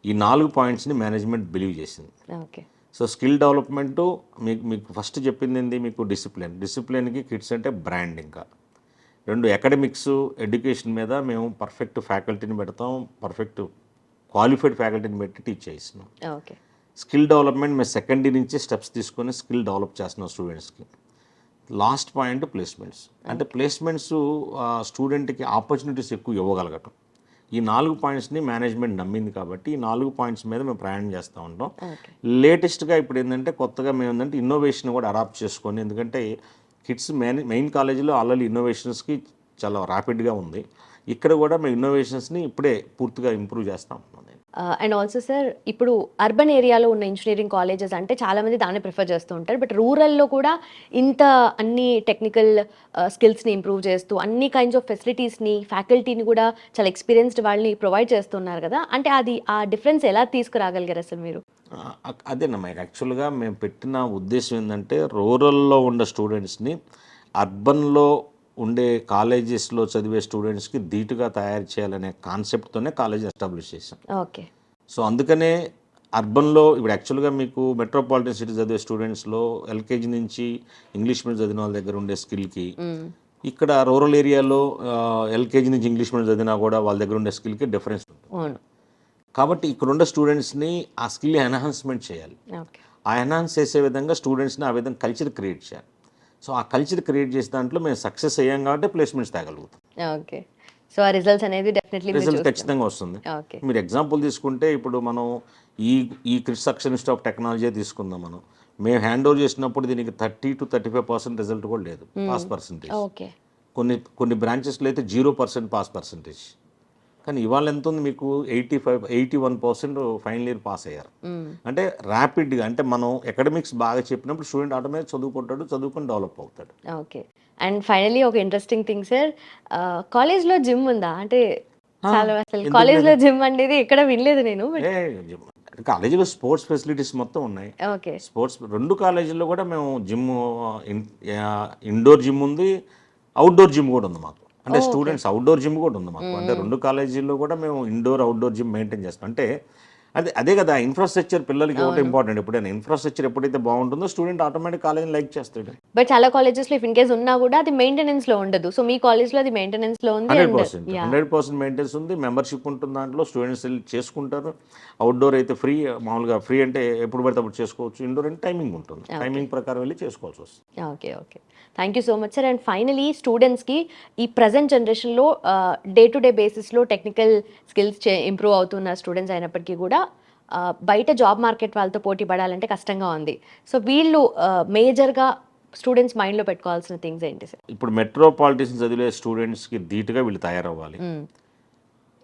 ఈ 4 పాయింట్స్ని మేనేజ్మెంట్ బిలీవ్ చేసింది. ఓకే. సో స్కిల్ డెవలప్మెంటు మీకు ఫస్ట్ చెప్పింది ఏంది, మీకు డిసిప్లిన్కి కిడ్స్ అంటే బ్రాండ్. ఇంకా 2 అకాడమిక్స్ ఎడ్యుకేషన్ మీద మేము పర్ఫెక్ట్ ఫ్యాకల్టీని పెడతాం, పర్ఫెక్ట్ క్వాలిఫైడ్ ఫ్యాకల్టీని పెట్టి టీచ్ చేస్తున్నాం. ఓకే. స్కిల్ డెవలప్మెంట్ మేము సెకండరీ నుంచే స్టెప్స్ తీసుకొని స్కిల్ డెవలప్ చేస్తున్నాం స్టూడెంట్స్కి. Last point placements. అంటే ప్లేస్మెంట్స్ స్టూడెంట్కి ఆపర్చునిటీస్ ఎక్కువ ఇవ్వగలగటం. ఈ 4 పాయింట్స్ని మేనేజ్మెంట్ నమ్మింది కాబట్టి ఈ 4 పాయింట్స్ మీద మేము ప్రయాణం చేస్తూ ఉంటాం. లేటెస్ట్గా ఇప్పుడు ఏంటంటే కొత్తగా మేము ఏంటంటే ఇన్నోవేషన్ కూడా అడాప్ట్ చేసుకొని, ఎందుకంటే కిడ్స్ మెయిన్ కాలేజీలో ఆల్రెడీ ఇన్నోవేషన్స్కి చాలా ర్యాపిడ్గా ఉంది. ఇక్కడ కూడా మేము ఇన్నోవేషన్స్ని ఇప్పుడే పూర్తిగా ఇంప్రూవ్ చేస్తూ ఉంటున్నాం. అండ్ ఆల్సో సార్, ఇప్పుడు అర్బన్ ఏరియాలో ఉన్న ఇంజనీరింగ్ కాలేజెస్ అంటే చాలామంది దాన్ని ప్రిఫర్ చేస్తూ ఉంటారు. బట్ రూరల్లో కూడా ఇంత అన్ని టెక్నికల్ స్కిల్స్ని ఇంప్రూవ్ చేస్తూ అన్ని కైండ్స్ ఆఫ్ ఫెసిలిటీస్ని, ఫ్యాకల్టీని కూడా చాలా ఎక్స్పీరియన్స్డ్ వాళ్ళని ప్రొవైడ్ చేస్తున్నారు కదా. అంటే అది ఆ డిఫరెన్స్ ఎలా తీసుకురాగలిగారు అసలు మీరు? అదేనమ్మా, యాక్చువల్గా మేము పెట్టిన ఉద్దేశం ఏంటంటే రూరల్లో ఉన్న స్టూడెంట్స్ని అర్బన్లో ఉండే కాలేజెస్లో చదివే స్టూడెంట్స్కి ధీటుగా తయారు చేయాలనే కాన్సెప్ట్తోనే కాలేజ్ ఎస్టాబ్లిష్ చేసాం. ఓకే. సో అందుకనే అర్బన్లో ఇప్పుడు యాక్చువల్గా మీకు మెట్రోపాలిటన్ సిటీ చదివే స్టూడెంట్స్లో ఎల్కేజీ నుంచి ఇంగ్లీష్ మీడియం చదివిన వాళ్ళ దగ్గర ఉండే స్కిల్కి, ఇక్కడ రూరల్ ఏరియాలో ఎల్కేజీ నుంచి ఇంగ్లీష్ మీడియం చదివినా కూడా వాళ్ళ దగ్గర ఉండే స్కిల్కి డిఫరెన్స్ ఉంటుంది. కాబట్టి ఇక్కడ ఉండే స్టూడెంట్స్ని ఆ స్కిల్ ఎన్హాన్స్మెంట్ చేయాలి. ఆ ఎన్హాన్స్ చేసే విధంగా స్టూడెంట్స్ని ఆ విధంగా కల్చర్ క్రియేట్ చేయాలి. సో ఆ కల్చర్ క్రియేట్ చేసే దాంట్లో మేము సక్సెస్ అయ్యాం కాబట్టి ప్లేస్మెంట్స్ తేగలుగుతాం. ఓకే. సో ఆ రిజల్ట్స్ అనేది డెఫినెట్లీ రిజల్ట్ ఖచ్చితంగా వస్తుంది. మీరు ఎగ్జాంపుల్ తీసుకుంటే ఇప్పుడు మనం ఈ క్రిస్ అక్షర్ ఇన్స్టిట్యూట్ ఆఫ్ టెక్నాలజీ తీసుకుందాం. మేము హ్యాండ్ ఓవర్ చేసినప్పుడు దీనికి 30 to 35% రిజల్ట్ కూడా లేదు, పాస్ పర్సంటేజ్. కొన్ని బ్రాంచెస్లో అయితే 0% పాస్ పర్సంటేజ్. కానీ ఇవాళ ఎంత ఉంది మీకు? 81% ఫైనల్ ఇయర్ పాస్ అయ్యారు. అంటే ర్యాపిడ్గా, అంటే మనం అకాడమిక్స్ బాగా చెప్పినప్పుడు స్టూడెంట్ ఆటోమేటిక్ చదువుకొని డెవలప్ అవుతాడు. ఓకే. అండ్ ఫైనలీ ఒక ఇంట్రెస్టింగ్ థింగ్ సార్, కాలేజ్లో జిమ్ ఉందా? అంటే చాలా అసలు కాలేజ్లో జిమ్ అనేది ఎక్కడ వినలేదు నేను. కాలేజీలో స్పోర్ట్స్ ఫెసిలిటీస్ మొత్తం ఉన్నాయి. ఓకే. స్పోర్ట్స్ 2 కాలేజీల్లో కూడా మేము జిమ్, ఇండోర్ జిమ్ ఉంది, అవుట్డోర్ జిమ్ కూడా ఉంది మాకు. అంటే స్టూడెంట్స్ అవుట్డోర్ జిమ్ కూడా ఉంది మాకు. అంటే 2 కాలేజీల్లో కూడా మేము ఇండోర్ అవుట్డోర్ జిమ్ మెయింటైన్ చేస్తాం. అంటే అదే కదా ఇన్ఫ్రాస్ట్రక్చర్ పిల్లలకి ఒకటి ఇంపార్టెంట్. ఎప్పుడైనా ఇన్ఫ్రాస్ట్రక్చర్ ఎప్పుడైతే బాగుంటుందో స్టూడెంట్ ఆటోమేటిక్ కాలేజ్ లైక్ చేస్తాడు. బట్ చాలా కాలేజెస్లో ఇఫ్ ఇన్ కేస్ ఉన్నా కూడా అది మెయింటెనెన్స్ లో ఉండదు. సో మీ కాలేజ్లో అది మెయింటెనెన్స్ లో ఉంది. 100% మెయింటెనెన్స్ ఉంది. మెంబర్షిప్ ఉంటుంది దాంట్లో, స్టూడెంట్స్ వెళ్ళి చేసుకుంటారు. అవుట్డోర్ అయితే ఫ్రీ, మామూలుగా ఫ్రీ అంటే ఎప్పుడు పడితే అప్పుడు చేసుకోవచ్చు. ఇండోర్ అంటే టైమింగ్ ఉంటుంది, టైమింగ్ ప్రకారం వెళ్ళి చేసుకోవాల్సి వస్తుంది. Okay. Thank you so much sir. And finally స్టూడెంట్స్కి ఈ ప్రజెంట్ జనరేషన్లో డే టు డే బేసిస్లో టెక్నికల్ స్కిల్స్ ఇంప్రూవ్ అవుతున్న స్టూడెంట్స్ అయినప్పటికీ కూడా బయట జాబ్ మార్కెట్ వాళ్ళతో పోటీ పడాలంటే కష్టంగా ఉంది. సో వీళ్ళు మేజర్గా స్టూడెంట్స్ మైండ్లో పెట్టుకోవాల్సిన థింగ్స్ ఏంటి సార్? ఇప్పుడు మెట్రోపాలిటన్ చదివే స్టూడెంట్స్కి ధీటుగా వీళ్ళు తయారవ్వాలి.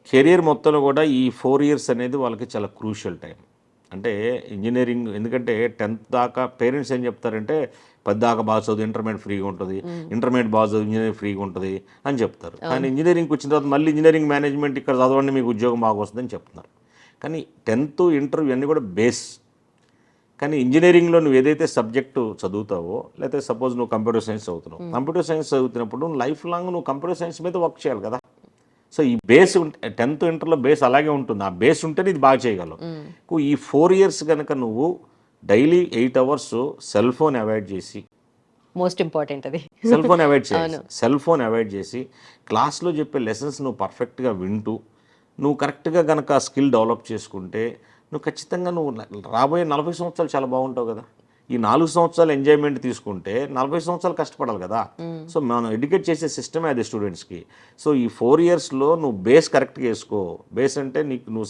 కెరియర్ మొత్తంలో కూడా ఈ 4 years అనేది వాళ్ళకి చాలా క్రూషియల్ టైం. అంటే ఇంజనీరింగ్, ఎందుకంటే 10th దాకా పేరెంట్స్ ఏం చెప్తారంటే 10 దాకా బాగా చదువు, ఇంటర్మీడియట్ ఫ్రీగా ఉంటుంది, ఇంటర్మీడియట్ బాగా చదువు, ఇంజనీరింగ్ ఫ్రీగా ఉంటుంది అని చెప్తారు. కానీ ఇంజనీరింగ్కి వచ్చిన తర్వాత మళ్ళీ ఇంజనీరింగ్ మేనేజ్మెంట్ ఇక్కడ చదవండి మీకు ఉద్యోగం బాగా వస్తుందని చెప్తున్నారు. కానీ 10th, ఇంటర్ ఇవన్నీ కూడా బేస్. కానీ ఇంజనీరింగ్లో నువ్వు ఏదైతే సబ్జెక్టు చదువుతావో, లేకపోతే సపోజ్ నువ్వు కంప్యూటర్ సైన్స్ చదువుతున్నావు, కంప్యూటర్ సైన్స్ చదువుతున్నప్పుడు లైఫ్ లాంగ్ నువ్వు కంప్యూటర్ సైన్స్ మీద వర్క్ చేయాలి కదా. సో ఈ బేస్ 10th, ఇంటర్లో బేస్ అలాగే ఉంటుంది. ఆ బేస్ ఉంటేనే ఇది బాగా చేయగలవు. ఈ 4 years కనుక నువ్వు daily 8 hours cell phone avoid చేసి, మోస్ట్ ఇంపార్టెంట్ అది, సెల్ ఫోన్ అవాయిడ్ చేసి క్లాస్లో చెప్పే లెసన్స్ నువ్వు పర్ఫెక్ట్గా వింటూ నువ్వు కరెక్ట్గా కనుక స్కిల్ డెవలప్ చేసుకుంటే నువ్వు ఖచ్చితంగా నువ్వు రాబోయే 40 సంవత్సరాలు చాలా బాగుంటావు కదా. ఈ 4 సంవత్సరాలు ఎంజాయ్మెంట్ తీసుకుంటే 40 సంవత్సరాలు కష్టపడాలి కదా. సో మనం ఎడ్యుకేట్ చేసే సిస్టమే అది స్టూడెంట్స్కి. సో ఈ 4 yearsలో నువ్వు బేస్ కరెక్ట్గా వేసుకో. బేస్ అంటే నువ్వు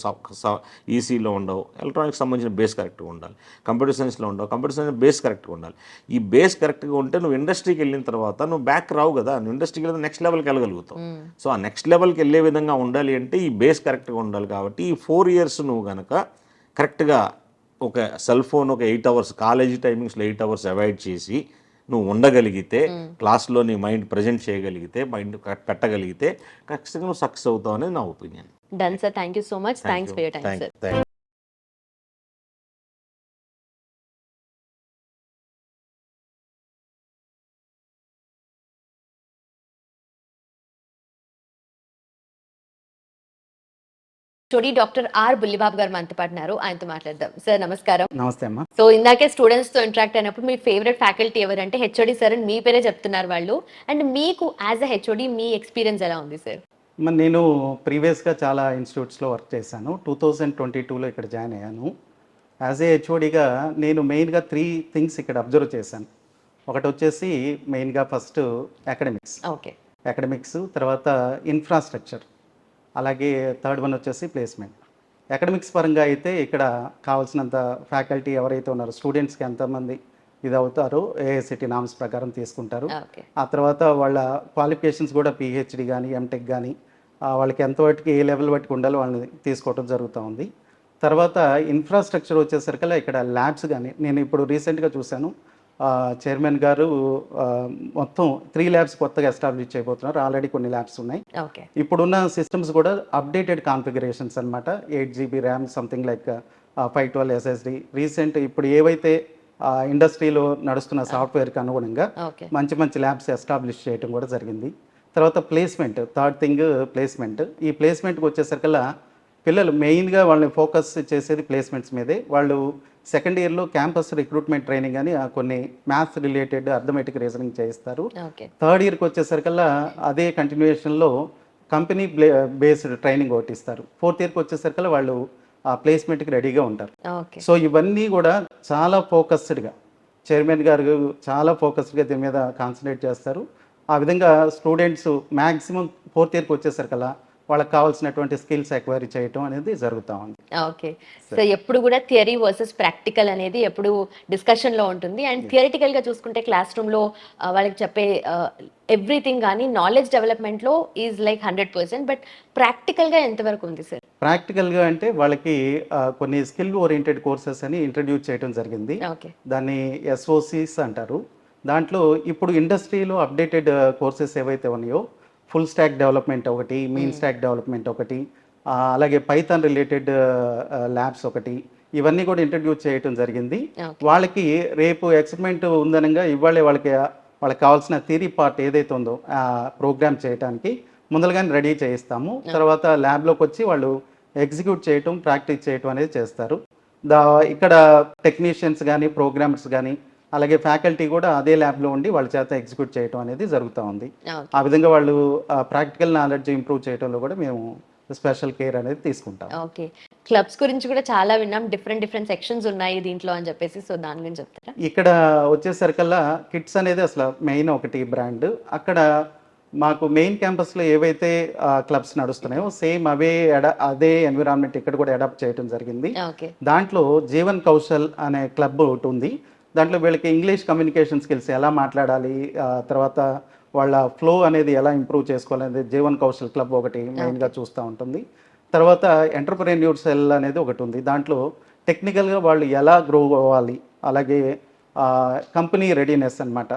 ఈసీలో ఉండవు, ఎలక్ట్రానిక్స్ సంబంధించిన బేస్ కరెక్ట్గా ఉండాలి. కంప్యూటర్ సైన్స్లో ఉండవు, కంప్యూటర్ సైన్స్ బేస్ కరెక్ట్గా ఉండాలి. ఈ బేస్ కరెక్ట్గా ఉంటే నువ్వు ఇండస్ట్రీకి వెళ్ళిన తర్వాత నువ్వు బ్యాక్ రావు కదా. నువ్వు ఇండస్ట్రీకి వెళ్ళి నెక్స్ట్ లెవెల్కి వెళ్ళగలుగుతావు. సో ఆ నెక్స్ట్ లెవెల్కి వెళ్ళే విధంగా ఉండాలి అంటే ఈ బేస్ కరెక్ట్గా ఉండాలి. కాబట్టి ఈ 4 years నువ్వు కనుక కరెక్ట్గా ఒక సెల్ ఫోన్ ఒక 8 hours కాలేజీ టైమింగ్స్లో 8 hours అవాయిడ్ చేసి నువ్వు ఉండగలిగితే, క్లాస్లో నీ మైండ్ ప్రజెంట్ చేయగలిగితే, మైండ్ పెట్టగలిగితే ఖచ్చితంగా నువ్వు సక్సెస్ అవుతావు అనేది నా opinion. Done sir. Thank you so much. Thanks for your time sir. స్టోరీ డాక్టర్ ఆర్ బుల్లిబాబు గారు మనతో పాటున్నారు, ఆయనతో మాట్లాడదాం. సార్ నమస్కారం. నమస్తే అమ్మా. సో ఇందాకే స్టూడెంట్స్ తో ఇంటరాక్ట్ అయినప్పుడు మీ ఫేవరెట్ ఫ్యాకల్టీ ఎవరంటే హెచ్ఓడి సార్ అని మీ పేరే చెప్తున్నారు వాళ్ళు. అండ్ మీకు as a HOD me experience ఎలా ఉంది సార్? నేను ప్రీవియస్గా చాలా ఇన్స్టిట్యూట్స్లో వర్క్ చేశాను. 2022లో ఇక్కడ జాయిన్ అయ్యాను. యాజ్ ఏ హెచ్ఓడిగా నేను మెయిన్గా 3 థింగ్స్ ఇక్కడ అబ్జర్వ్ చేశాను. ఒకటి వచ్చేసి మెయిన్గా ఫస్ట్ ఓకే. అకాడమిక్స్, తర్వాత ఇన్ఫ్రాస్ట్రక్చర్, అలాగే థర్డ్ వన్ వచ్చేసి ప్లేస్మెంట్. అకాడమిక్స్ పరంగా అయితే ఇక్కడ కావాల్సినంత ఫ్యాకల్టీ ఎవరైతే ఉన్నారో స్టూడెంట్స్కి ఎంతమంది ఇది అవుతారో ఏఐసిటి నామ్స్ ప్రకారం తీసుకుంటారు. ఓకే. ఆ తర్వాత వాళ్ళ క్వాలిఫికేషన్స్ కూడా పిహెచ్డి కానీ ఎంటెక్ కానీ వాళ్ళకి ఎంతవరకు ఏ లెవెల్ బట్టి ఉండాలో వాళ్ళని తీసుకోవడం జరుగుతూ ఉంది. తర్వాత ఇన్ఫ్రాస్ట్రక్చర్ వచ్చేసరికల్లా ఇక్కడ ల్యాబ్స్ కానీ నేను ఇప్పుడు రీసెంట్గా చూశాను, చైర్మన్ గారు మొత్తం 3 ల్యాబ్స్ కొత్తగా ఎస్టాబ్లిష్ చేయబోతున్నారు. ఆల్రెడీ కొన్ని ల్యాబ్స్ ఉన్నాయి. ఓకే. ఇప్పుడున్న సిస్టమ్స్ కూడా అప్డేటెడ్ కాన్ఫిగరేషన్స్ అనమాట. 8 GB RAM, something like 512 SSD. Recent ఇప్పుడు ఏవైతే ఇండస్ట్రీలో నడుస్తున్న సాఫ్ట్వేర్కి అనుగుణంగా ఓకే. మంచి మంచి ల్యాబ్స్ ఎస్టాబ్లిష్ చేయడం కూడా జరిగింది. తర్వాత ప్లేస్మెంట్, థర్డ్ థింగ్ ప్లేస్మెంట్. ఈ ప్లేస్మెంట్కి వచ్చేసరికల్లా పిల్లలు మెయిన్గా వాళ్ళని ఫోకస్ చేసేది ప్లేస్మెంట్స్ మీదే. వాళ్ళు సెకండ్ ఇయర్లో క్యాంపస్ రిక్రూట్మెంట్ ట్రైనింగ్ అని కొన్ని మ్యాథ్స్ రిలేటెడ్ అర్థమెటిక్ రీజనింగ్ చేయిస్తారు. ఓకే. థర్డ్ ఇయర్కి వచ్చేసరికల్లా అదే కంటిన్యూషన్లో కంపెనీ బేస్డ్ ట్రైనింగ్ ఒకటి ఇస్తారు. ఫోర్త్ ఇయర్కి వచ్చేసరికల్లా వాళ్ళు ప్లేస్మెంట్కి రెడీగా ఉంటారు. ఓకే. సో ఇవన్నీ కూడా చాలా ఫోకస్డ్గా చైర్మన్ గారు చాలా ఫోకస్డ్గా దీని మీద కాన్సన్ట్రేట్ చేస్తారు. ఆ విధంగా స్టూడెంట్స్ మ్యాక్సిమం ఫోర్త్ ఇయర్కి వచ్చేసరికల్లా వాళ్ళకి కావాల్సినటువంటి స్కిల్స్ ఎక్వైరీ చేయటం అనేది జరుగుతూ ఉంది. ఓకే. సో ఎప్పుడు కూడా థియరీ వర్సెస్ ప్రాక్టికల్ అనేది ఎప్పుడు డిస్కషన్ లో ఉంటుంది. అండ్ థియరిటికల్ గా చూసుకుంటే క్లాస్ రూమ్ లో వాళ్ళకి చెప్పే ఎవ్రీథింగ్ కానీ నాలెడ్జ్ డెవలప్మెంట్ లో ఈజ్ లైక్ 100%. బట్ ప్రాక్టికల్ గా ఎంతవరకు ఉంది సార్? ప్రాక్టికల్గా అంటే వాళ్ళకి కొన్ని స్కిల్ ఓరియంటెడ్ కోర్సెస్ అని ఇంట్రడ్యూస్ చేయడం జరిగింది. ఓకే. దాన్ని SOCs అంటారు. దాంట్లో ఇప్పుడు ఇండస్ట్రీలో అప్డేటెడ్ కోర్సెస్ ఏవైతే ఉన్నాయో ఫుల్ స్టాక్ డెవలప్మెంట్ ఒకటి, మీన్ స్టాక్ డెవలప్మెంట్ ఒకటి, అలాగే పైథాన్ రిలేటెడ్ ల్యాబ్స్ ఒకటి, ఇవన్నీ కూడా ఇంట్రడ్యూస్ చేయడం జరిగింది. వాళ్ళకి రేపు ఎక్స్పెరిమెంట్ ఉందనగా ఇవాళే వాళ్ళకి కావాల్సిన థియరీ పార్ట్ ఏదైతే ఉందో ప్రోగ్రామ్ చేయడానికి ముందరగానే రెడీ చేయిస్తాము. తర్వాత ల్యాబ్లోకి వచ్చి వాళ్ళు ఎగ్జిక్యూట్ చేయటం, ప్రాక్టీస్ చేయటం అనేది చేస్తారు. ఇక్కడ టెక్నీషియన్స్ కానీ ప్రోగ్రామర్స్ కానీ అలాగే ఫ్యాకల్టీ కూడా అదే ల్యాబ్లో ఉండి వాళ్ళ చేత ఎగ్జిక్యూట్ చేయటం అనేది జరుగుతూ ఉంది. ఆ విధంగా వాళ్ళు ప్రాక్టికల్ నాలెడ్జ్ ఇంప్రూవ్ చేయడంలో కూడా మేము స్పెషల్ కేర్ అనేది తీసుకుంటాం. ఓకే. క్లబ్స్ గురించి కూడా చాలా విన్నాం, డిఫరెంట్ సెక్షన్స్ ఉన్నాయి దీంట్లో అని చెప్పేసి. సో దాని గురించి చెప్తారా? ఇక్కడ వచ్చేసరికల్లా కిడ్స్ అనేది అసలు మెయిన్ ఒకటి బ్రాండ్. అక్కడ మాకు మెయిన్ క్యాంపస్లో ఏవైతే క్లబ్స్ నడుస్తున్నాయో సేమ్ అదే ఎన్విరాన్మెంట్ ఇక్కడ కూడా అడాప్ట్ చేయడం జరిగింది. ఓకే. దాంట్లో జీవన్ కౌశల్ అనే క్లబ్ ఒకటి ఉంది. దాంట్లో వీళ్ళకి ఇంగ్లీష్ కమ్యూనికేషన్ స్కిల్స్ ఎలా మాట్లాడాలి, తర్వాత వాళ్ళ ఫ్లో అనేది ఎలా ఇంప్రూవ్ చేసుకోవాలనేది జీవన్ కౌశల్ క్లబ్ ఒకటి మెయిన్గా చూస్తూ ఉంటుంది. తర్వాత ఎంటర్‌ప్రెన్యూర్ సెల్ అనేది ఒకటి ఉంది. దాంట్లో టెక్నికల్గా వాళ్ళు ఎలా గ్రో అవ్వాలి, అలాగే కంపెనీ రెడీనెస్ అన్నమాట.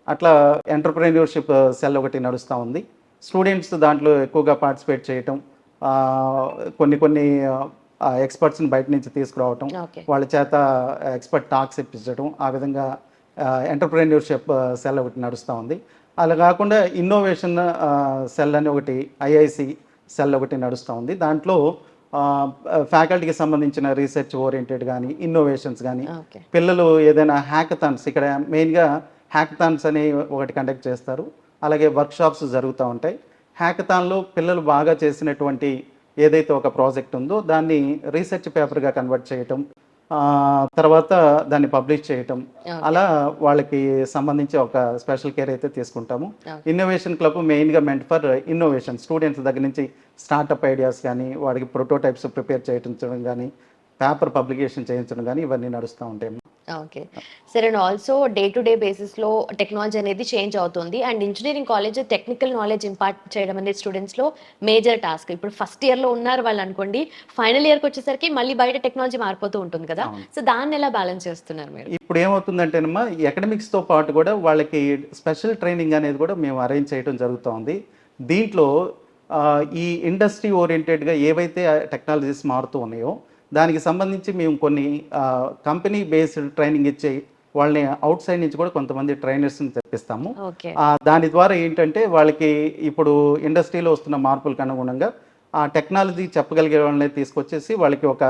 అట్లా ఎంటర్‌ప్రెన్యూర్‌షిప్ సెల్ ఒకటి నడుస్తూ ఉంది. స్టూడెంట్స్ దాంట్లో ఎక్కువగా పార్టిసిపేట్ చేయటం, కొన్ని ఎక్స్పర్ట్స్ని బయట నుంచి తీసుకురావటం, వాళ్ళ చేత ఎక్స్పర్ట్ టాక్స్ ఇప్పించడం, ఆ విధంగా ఎంటర్‌ప్రెన్యూర్‌షిప్ సెల్ ఒకటి నడుస్తూ ఉంది. అలా కాకుండా ఇన్నోవేషన్ సెల్ అని ఒకటి, IIC సెల్ ఒకటి నడుస్తూ ఉంది. దాంట్లో ఫ్యాకల్టీకి సంబంధించిన రీసెర్చ్ ఓరియంటెడ్ కానీ ఇన్నోవేషన్స్ కానీ పిల్లలు ఏదైనా హ్యాకథాన్స్, ఇక్కడ మెయిన్గా హ్యాకథాన్స్ అని ఒకటి కండక్ట్ చేస్తారు. అలాగే వర్క్షాప్స్ జరుగుతూ ఉంటాయి. హ్యాకథాన్లో పిల్లలు బాగా చేసినటువంటి ఏదైతే ఒక ప్రాజెక్ట్ ఉందో దాన్ని రీసెర్చ్ పేపర్గా కన్వర్ట్ చేయటం, తర్వాత దాన్ని పబ్లిష్ చేయటం, అలా వాళ్ళకి సంబంధించి ఒక స్పెషల్ కేర్ అయితే తీసుకుంటాము. ఇన్నోవేషన్ క్లబ్ మెయిన్గా మెంట్ ఫర్ ఇన్నోవేషన్, స్టూడెంట్స్ దగ్గర నుంచి స్టార్టప్ ఐడియాస్ కానీ వాడికి ప్రోటోటైప్స్ ప్రిపేర్ చేయించడం కానీ పేపర్ పబ్లికేషన్ చేయించడం కానీ ఇవన్నీ నడుస్తూ ఉంటాయి. Okay sir. And also day to day బేసిస్లో టెక్నాలజీ అనేది చేంజ్ అవుతుంది. And engineering college technical knowledge impart చేయడం అనేది స్టూడెంట్స్లో మేజర్ టాస్క్. ఇప్పుడు ఫస్ట్ ఇయర్లో ఉన్నారు వాళ్ళు అనుకోండి, ఫైనల్ ఇయర్కి వచ్చేసరికి మళ్ళీ బయట టెక్నాలజీ మారిపోతూ ఉంటుంది కదా. సో దాన్ని ఎలా బ్యాలెన్స్ చేస్తున్నారు మీరు? ఇప్పుడు ఏమవుతుందంటేనమ్మా, ఎకడమిక్స్తో పాటు కూడా వాళ్ళకి స్పెషల్ ట్రైనింగ్ అనేది కూడా మేము అరేంజ్ చేయడం జరుగుతుంది. దీంట్లో ఈ ఇండస్ట్రీ ఓరియంటెడ్గా ఏవైతే టెక్నాలజీస్ మారుతూ ఉన్నాయో దానికి సంబంధించి మేము కొన్ని కంపెనీ బేస్డ్ ట్రైనింగ్ ఇచ్చే వాళ్ళని అవుట్ సైడ్ నుంచి కూడా కొంతమంది ట్రైనర్స్ని తెప్పిస్తాము. దాని ద్వారా ఏంటంటే వాళ్ళకి ఇప్పుడు ఇండస్ట్రీలో వస్తున్న మార్పులకు అనుగుణంగా ఆ టెక్నాలజీ చెప్పగలిగే వాళ్ళని తీసుకొచ్చేసి వాళ్ళకి ఒక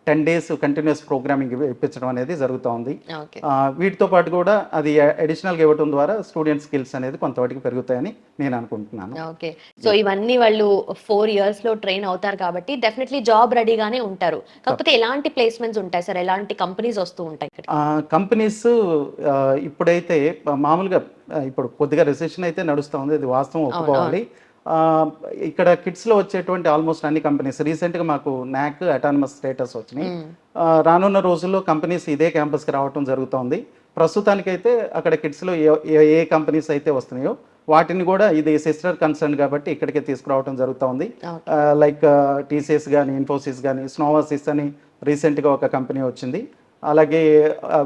10 days కంటిన్యూస్ ప్రోగ్రామింగ్ ఇప్పించడం అనేది జరుగుతూ ఉంది. ఓకే. వీటితో పాటు కూడా అది అడిషనల్గా ఇవ్వడం ద్వారా స్టూడెంట్ స్కిల్స్ అనేది కొంతవరకు పెరుగుతాయని నేను అనుకుంటున్నాను. ఓకే. సో ఇవన్నీ వాళ్ళు 4 years లో ట్రైన్ అవుతారు కాబట్టి డెఫినెట్లీ జాబ్ రెడీగానే ఉంటారు. కాకపోతే ఎలాంటి ప్లేస్మెంట్స్ ఉంటాయి సార్, ఎలాంటి కంపెనీస్ వస్తూ ఉంటాయి ఇక్కడ? కంపెనీస్ ఇప్పుడైతే మామూలుగా ఇప్పుడు కొద్దిగా రెసెషన్ అయితే నడుస్తూ ఉంది, ఇది వాస్తవం ఒప్పుకోవాలి. ఇక్కడ కిడ్స్లో వచ్చేటువంటి ఆల్మోస్ట్ అన్ని కంపెనీస్ రీసెంట్గా మాకు నాక్ అటానమస్ స్టేటస్ వచ్చినాయి. రానున్న రోజుల్లో కంపెనీస్ ఇదే క్యాంపస్కి రావటం జరుగుతోంది. ప్రస్తుతానికైతే అక్కడ కిడ్స్లో ఏ కంపెనీస్ అయితే వస్తున్నాయో వాటిని కూడా ఇది సిస్టర్ కన్సర్న్ కాబట్టి ఇక్కడికే తీసుకురావడం జరుగుతోంది. లైక్ టీసీఎస్ కానీ, ఇన్ఫోసిస్ కానీ, స్నోవాసిస్ అని రీసెంట్గా ఒక కంపెనీ వచ్చింది. అలాగే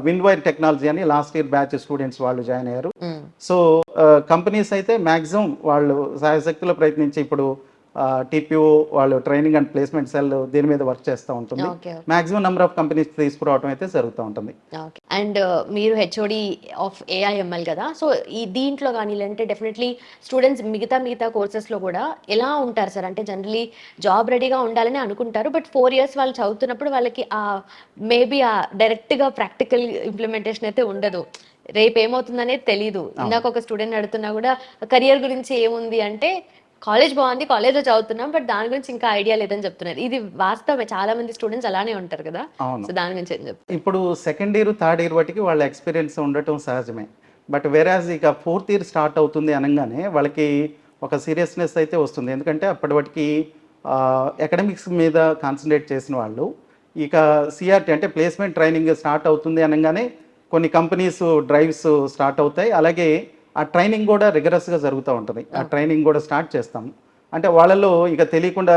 విండ్వైర్ టెక్నాలజీ అని లాస్ట్ ఇయర్ బ్యాచ్ స్టూడెంట్స్ వాళ్ళు జాయిన్ అయ్యారు. సో కంపెనీస్ అయితే మ్యాక్సిమం వాళ్ళు సాయశక్తులు ప్రయత్నించి ఇప్పుడు టీపీఓ వాళ్ళు ట్రైనింగ్ అండ్ ప్లేస్మెంట్ సెల్ దీని మీద వర్క్ చేస్తూ ఉంటుంది. మ్యాక్సిమం నెంబర్ ఆఫ్ కంపెనీస్ తీసుకురావడం అయితే జరుగుతూ ఉంటుంది. అండ్ మీరు హెచ్ఓడి ఆఫ్ ఏఐఎంఎల్ కదా, సో ఈ దీంట్లో కానీ లేదంటే డెఫినెట్లీ స్టూడెంట్స్ మిగతా కోర్సెస్లో కూడా ఎలా ఉంటారు సార్? అంటే జనరలీ జాబ్ రెడీగా ఉండాలని అనుకుంటారు, బట్ 4 years వాళ్ళు చదువుతున్నప్పుడు వాళ్ళకి మేబీ డైరెక్ట్గా ప్రాక్టికల్ ఇంప్లిమెంటేషన్ అయితే ఉండదు. రేపు ఏమవుతుందనేది తెలీదు. ఇందాక ఒక స్టూడెంట్ అడుగుతున్నా కూడా కెరియర్ గురించి ఏముంది అంటే కాలేజ్ బాగుంది, కాలేజ్లో చదువుతున్నాం, బట్ దాని గురించి ఇంకా ఐడియా లేదని చెప్తున్నారు. ఇది వాస్తవమే, చాలా మంది స్టూడెంట్స్ అలానే ఉంటారు కదా. సో దాని గురించి ఏం చెప్తారు? ఇప్పుడు సెకండ్ ఇయర్ థర్డ్ ఇయర్ వాటికి వాళ్ళ ఎక్స్పీరియన్స్ ఉండటం సహజమే. బట్ వేరాజ్ ఇక 4th year స్టార్ట్ అవుతుంది అనగానే వాళ్ళకి ఒక సీరియస్నెస్ అయితే వస్తుంది. ఎందుకంటే అప్పటి వాటికి అకాడమిక్స్ మీద కాన్సన్ట్రేట్ చేసిన వాళ్ళు ఇక సిఆర్టీ అంటే ప్లేస్మెంట్ ట్రైనింగ్ స్టార్ట్ అవుతుంది అనగానే కొన్ని కంపెనీస్ డ్రైవ్స్ స్టార్ట్ అవుతాయి. అలాగే ఆ ట్రైనింగ్ కూడా రిగరస్గా జరుగుతూ ఉంటుంది. ఆ ట్రైనింగ్ కూడా స్టార్ట్ చేస్తాం. అంటే వాళ్ళలో ఇక తెలియకుండా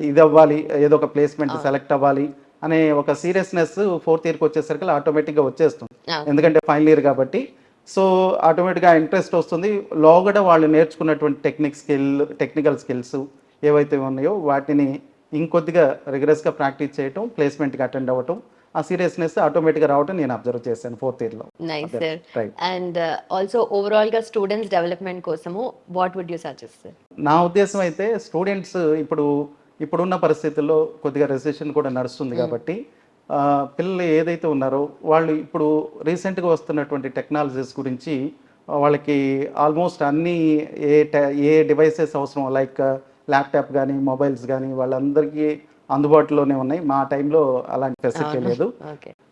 ఇది అవ్వాలి, ఏదో ఒక ప్లేస్మెంట్ సెలెక్ట్ అవ్వాలి అనే ఒక సీరియస్నెస్ 4th yearకి వచ్చేసరికి ఆటోమేటిక్గా వచ్చేస్తుంది. ఎందుకంటే ఫైనల్ ఇయర్ కాబట్టి. సో ఆటోమేటిక్గా ఇంట్రెస్ట్ వస్తుంది. లోగడ వాళ్ళు నేర్చుకున్నటువంటి టెక్నికల్ స్కిల్స్ ఏవైతే ఉన్నాయో వాటిని ఇంకొద్దిగా రిగరస్గా ప్రాక్టీస్ చేయటం, ప్లేస్మెంట్కి అటెండ్ అవ్వటం, ఆ సీరియస్నెస్ ఆటోమేటిక్గా రావటం నేను అబ్జర్వ్ చేశాను 4th yearలో. Nice sir. అండ్ ఆల్సో ఓవరాల్గా స్టూడెంట్స్ డెవలప్మెంట్ కోసము what would you suggest sir? నా ఉద్దేశం అయితే స్టూడెంట్స్ ఇప్పుడున్న పరిస్థితుల్లో కొద్దిగా రెసెషన్ కూడా నడుస్తుంది కాబట్టి పిల్లలు ఏదైతే ఉన్నారో వాళ్ళు ఇప్పుడు రీసెంట్గా వస్తున్నటువంటి టెక్నాలజీస్ గురించి వాళ్ళకి ఆల్మోస్ట్ అన్ని ఏ డివైసెస్ అవసరం లైక్ ల్యాప్టాప్ కానీ, మొబైల్స్ కానీ వాళ్ళందరికీ అందుబాటులోనే ఉన్నాయి. మా టైంలో అలాంటి ఫెసిలిటీ లేదు.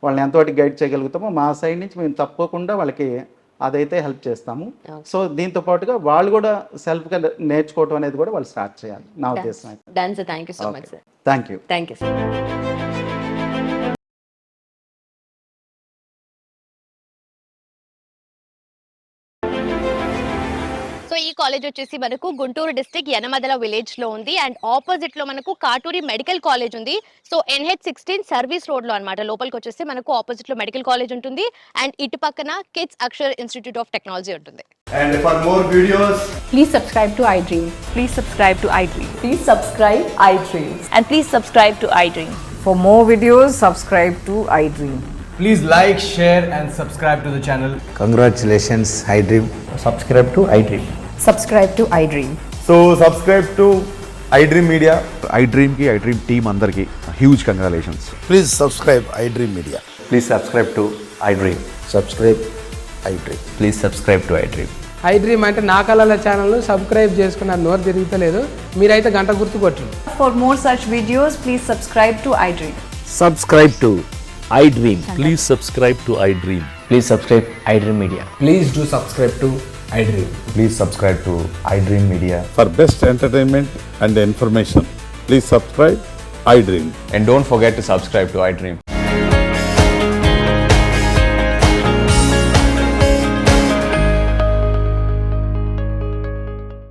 వాళ్ళని ఎంతవరకు గైడ్ చేయగలుగుతామో మా సైడ్ నుంచి మేము తప్పకుండా వాళ్ళకి అదైతే హెల్ప్ చేస్తాము. సో దీంతో పాటుగా వాళ్ళు కూడా సెల్ఫ్గా నేర్చుకోవడం అనేది కూడా వాళ్ళు స్టార్ట్ చేయాలి నా ఉద్దేశం అయితే. Done sir, thank you so much sir. Thank you. Thank you sir. So ఈ కాలేజ్ వచ్చేసి మనకు గుంటూరు డిస్ట్రిక్ట్ యనమదల విలేజ్ లో ఉంది. అండ్ ఆపోజిట్ లో మనకు కాటూరి మెడికల్ కాలేజ్ ఉంది. సో NH16 సర్వీస్ రోడ్ లో అన్నమాట. లోపలికి వచ్చేసి మనకు ఆపోజిట్ లో మెడికల్ కాలేజ్ ఉంటుంది. అండ్ ఇటు పక్కన KITS Akshar Institute of Technology ఉంటుంది. And for more videos, please subscribe to iDream. Please subscribe to iDream. Please subscribe iDream. And please subscribe to iDream. For more videos, subscribe to iDream. please like, share and subscribe to the channel. Congratulations, iDream. Subscribe to iDream. Subscribe to iDream. So subscribe to iDream Media. iDream team andarki huge congratulations. Please subscribe iDream Media. Please subscribe to iDream. Subscribe iDream. Please subscribe to iDream. iDream అంటే నా కళల ఛానల్ను subscribe చేసుకున్న నోరు తిరుగుతలేదు, మీరైతే గంట గుర్తు కొట్టండి. For more such videos, please subscribe to iDream. Subscribe to iDream. Please subscribe to iDream. Please subscribe iDream Media. Please do subscribe to iDream. Please subscribe to iDream Media. For best entertainment and information, please subscribe iDream. And don't forget to subscribe to iDream.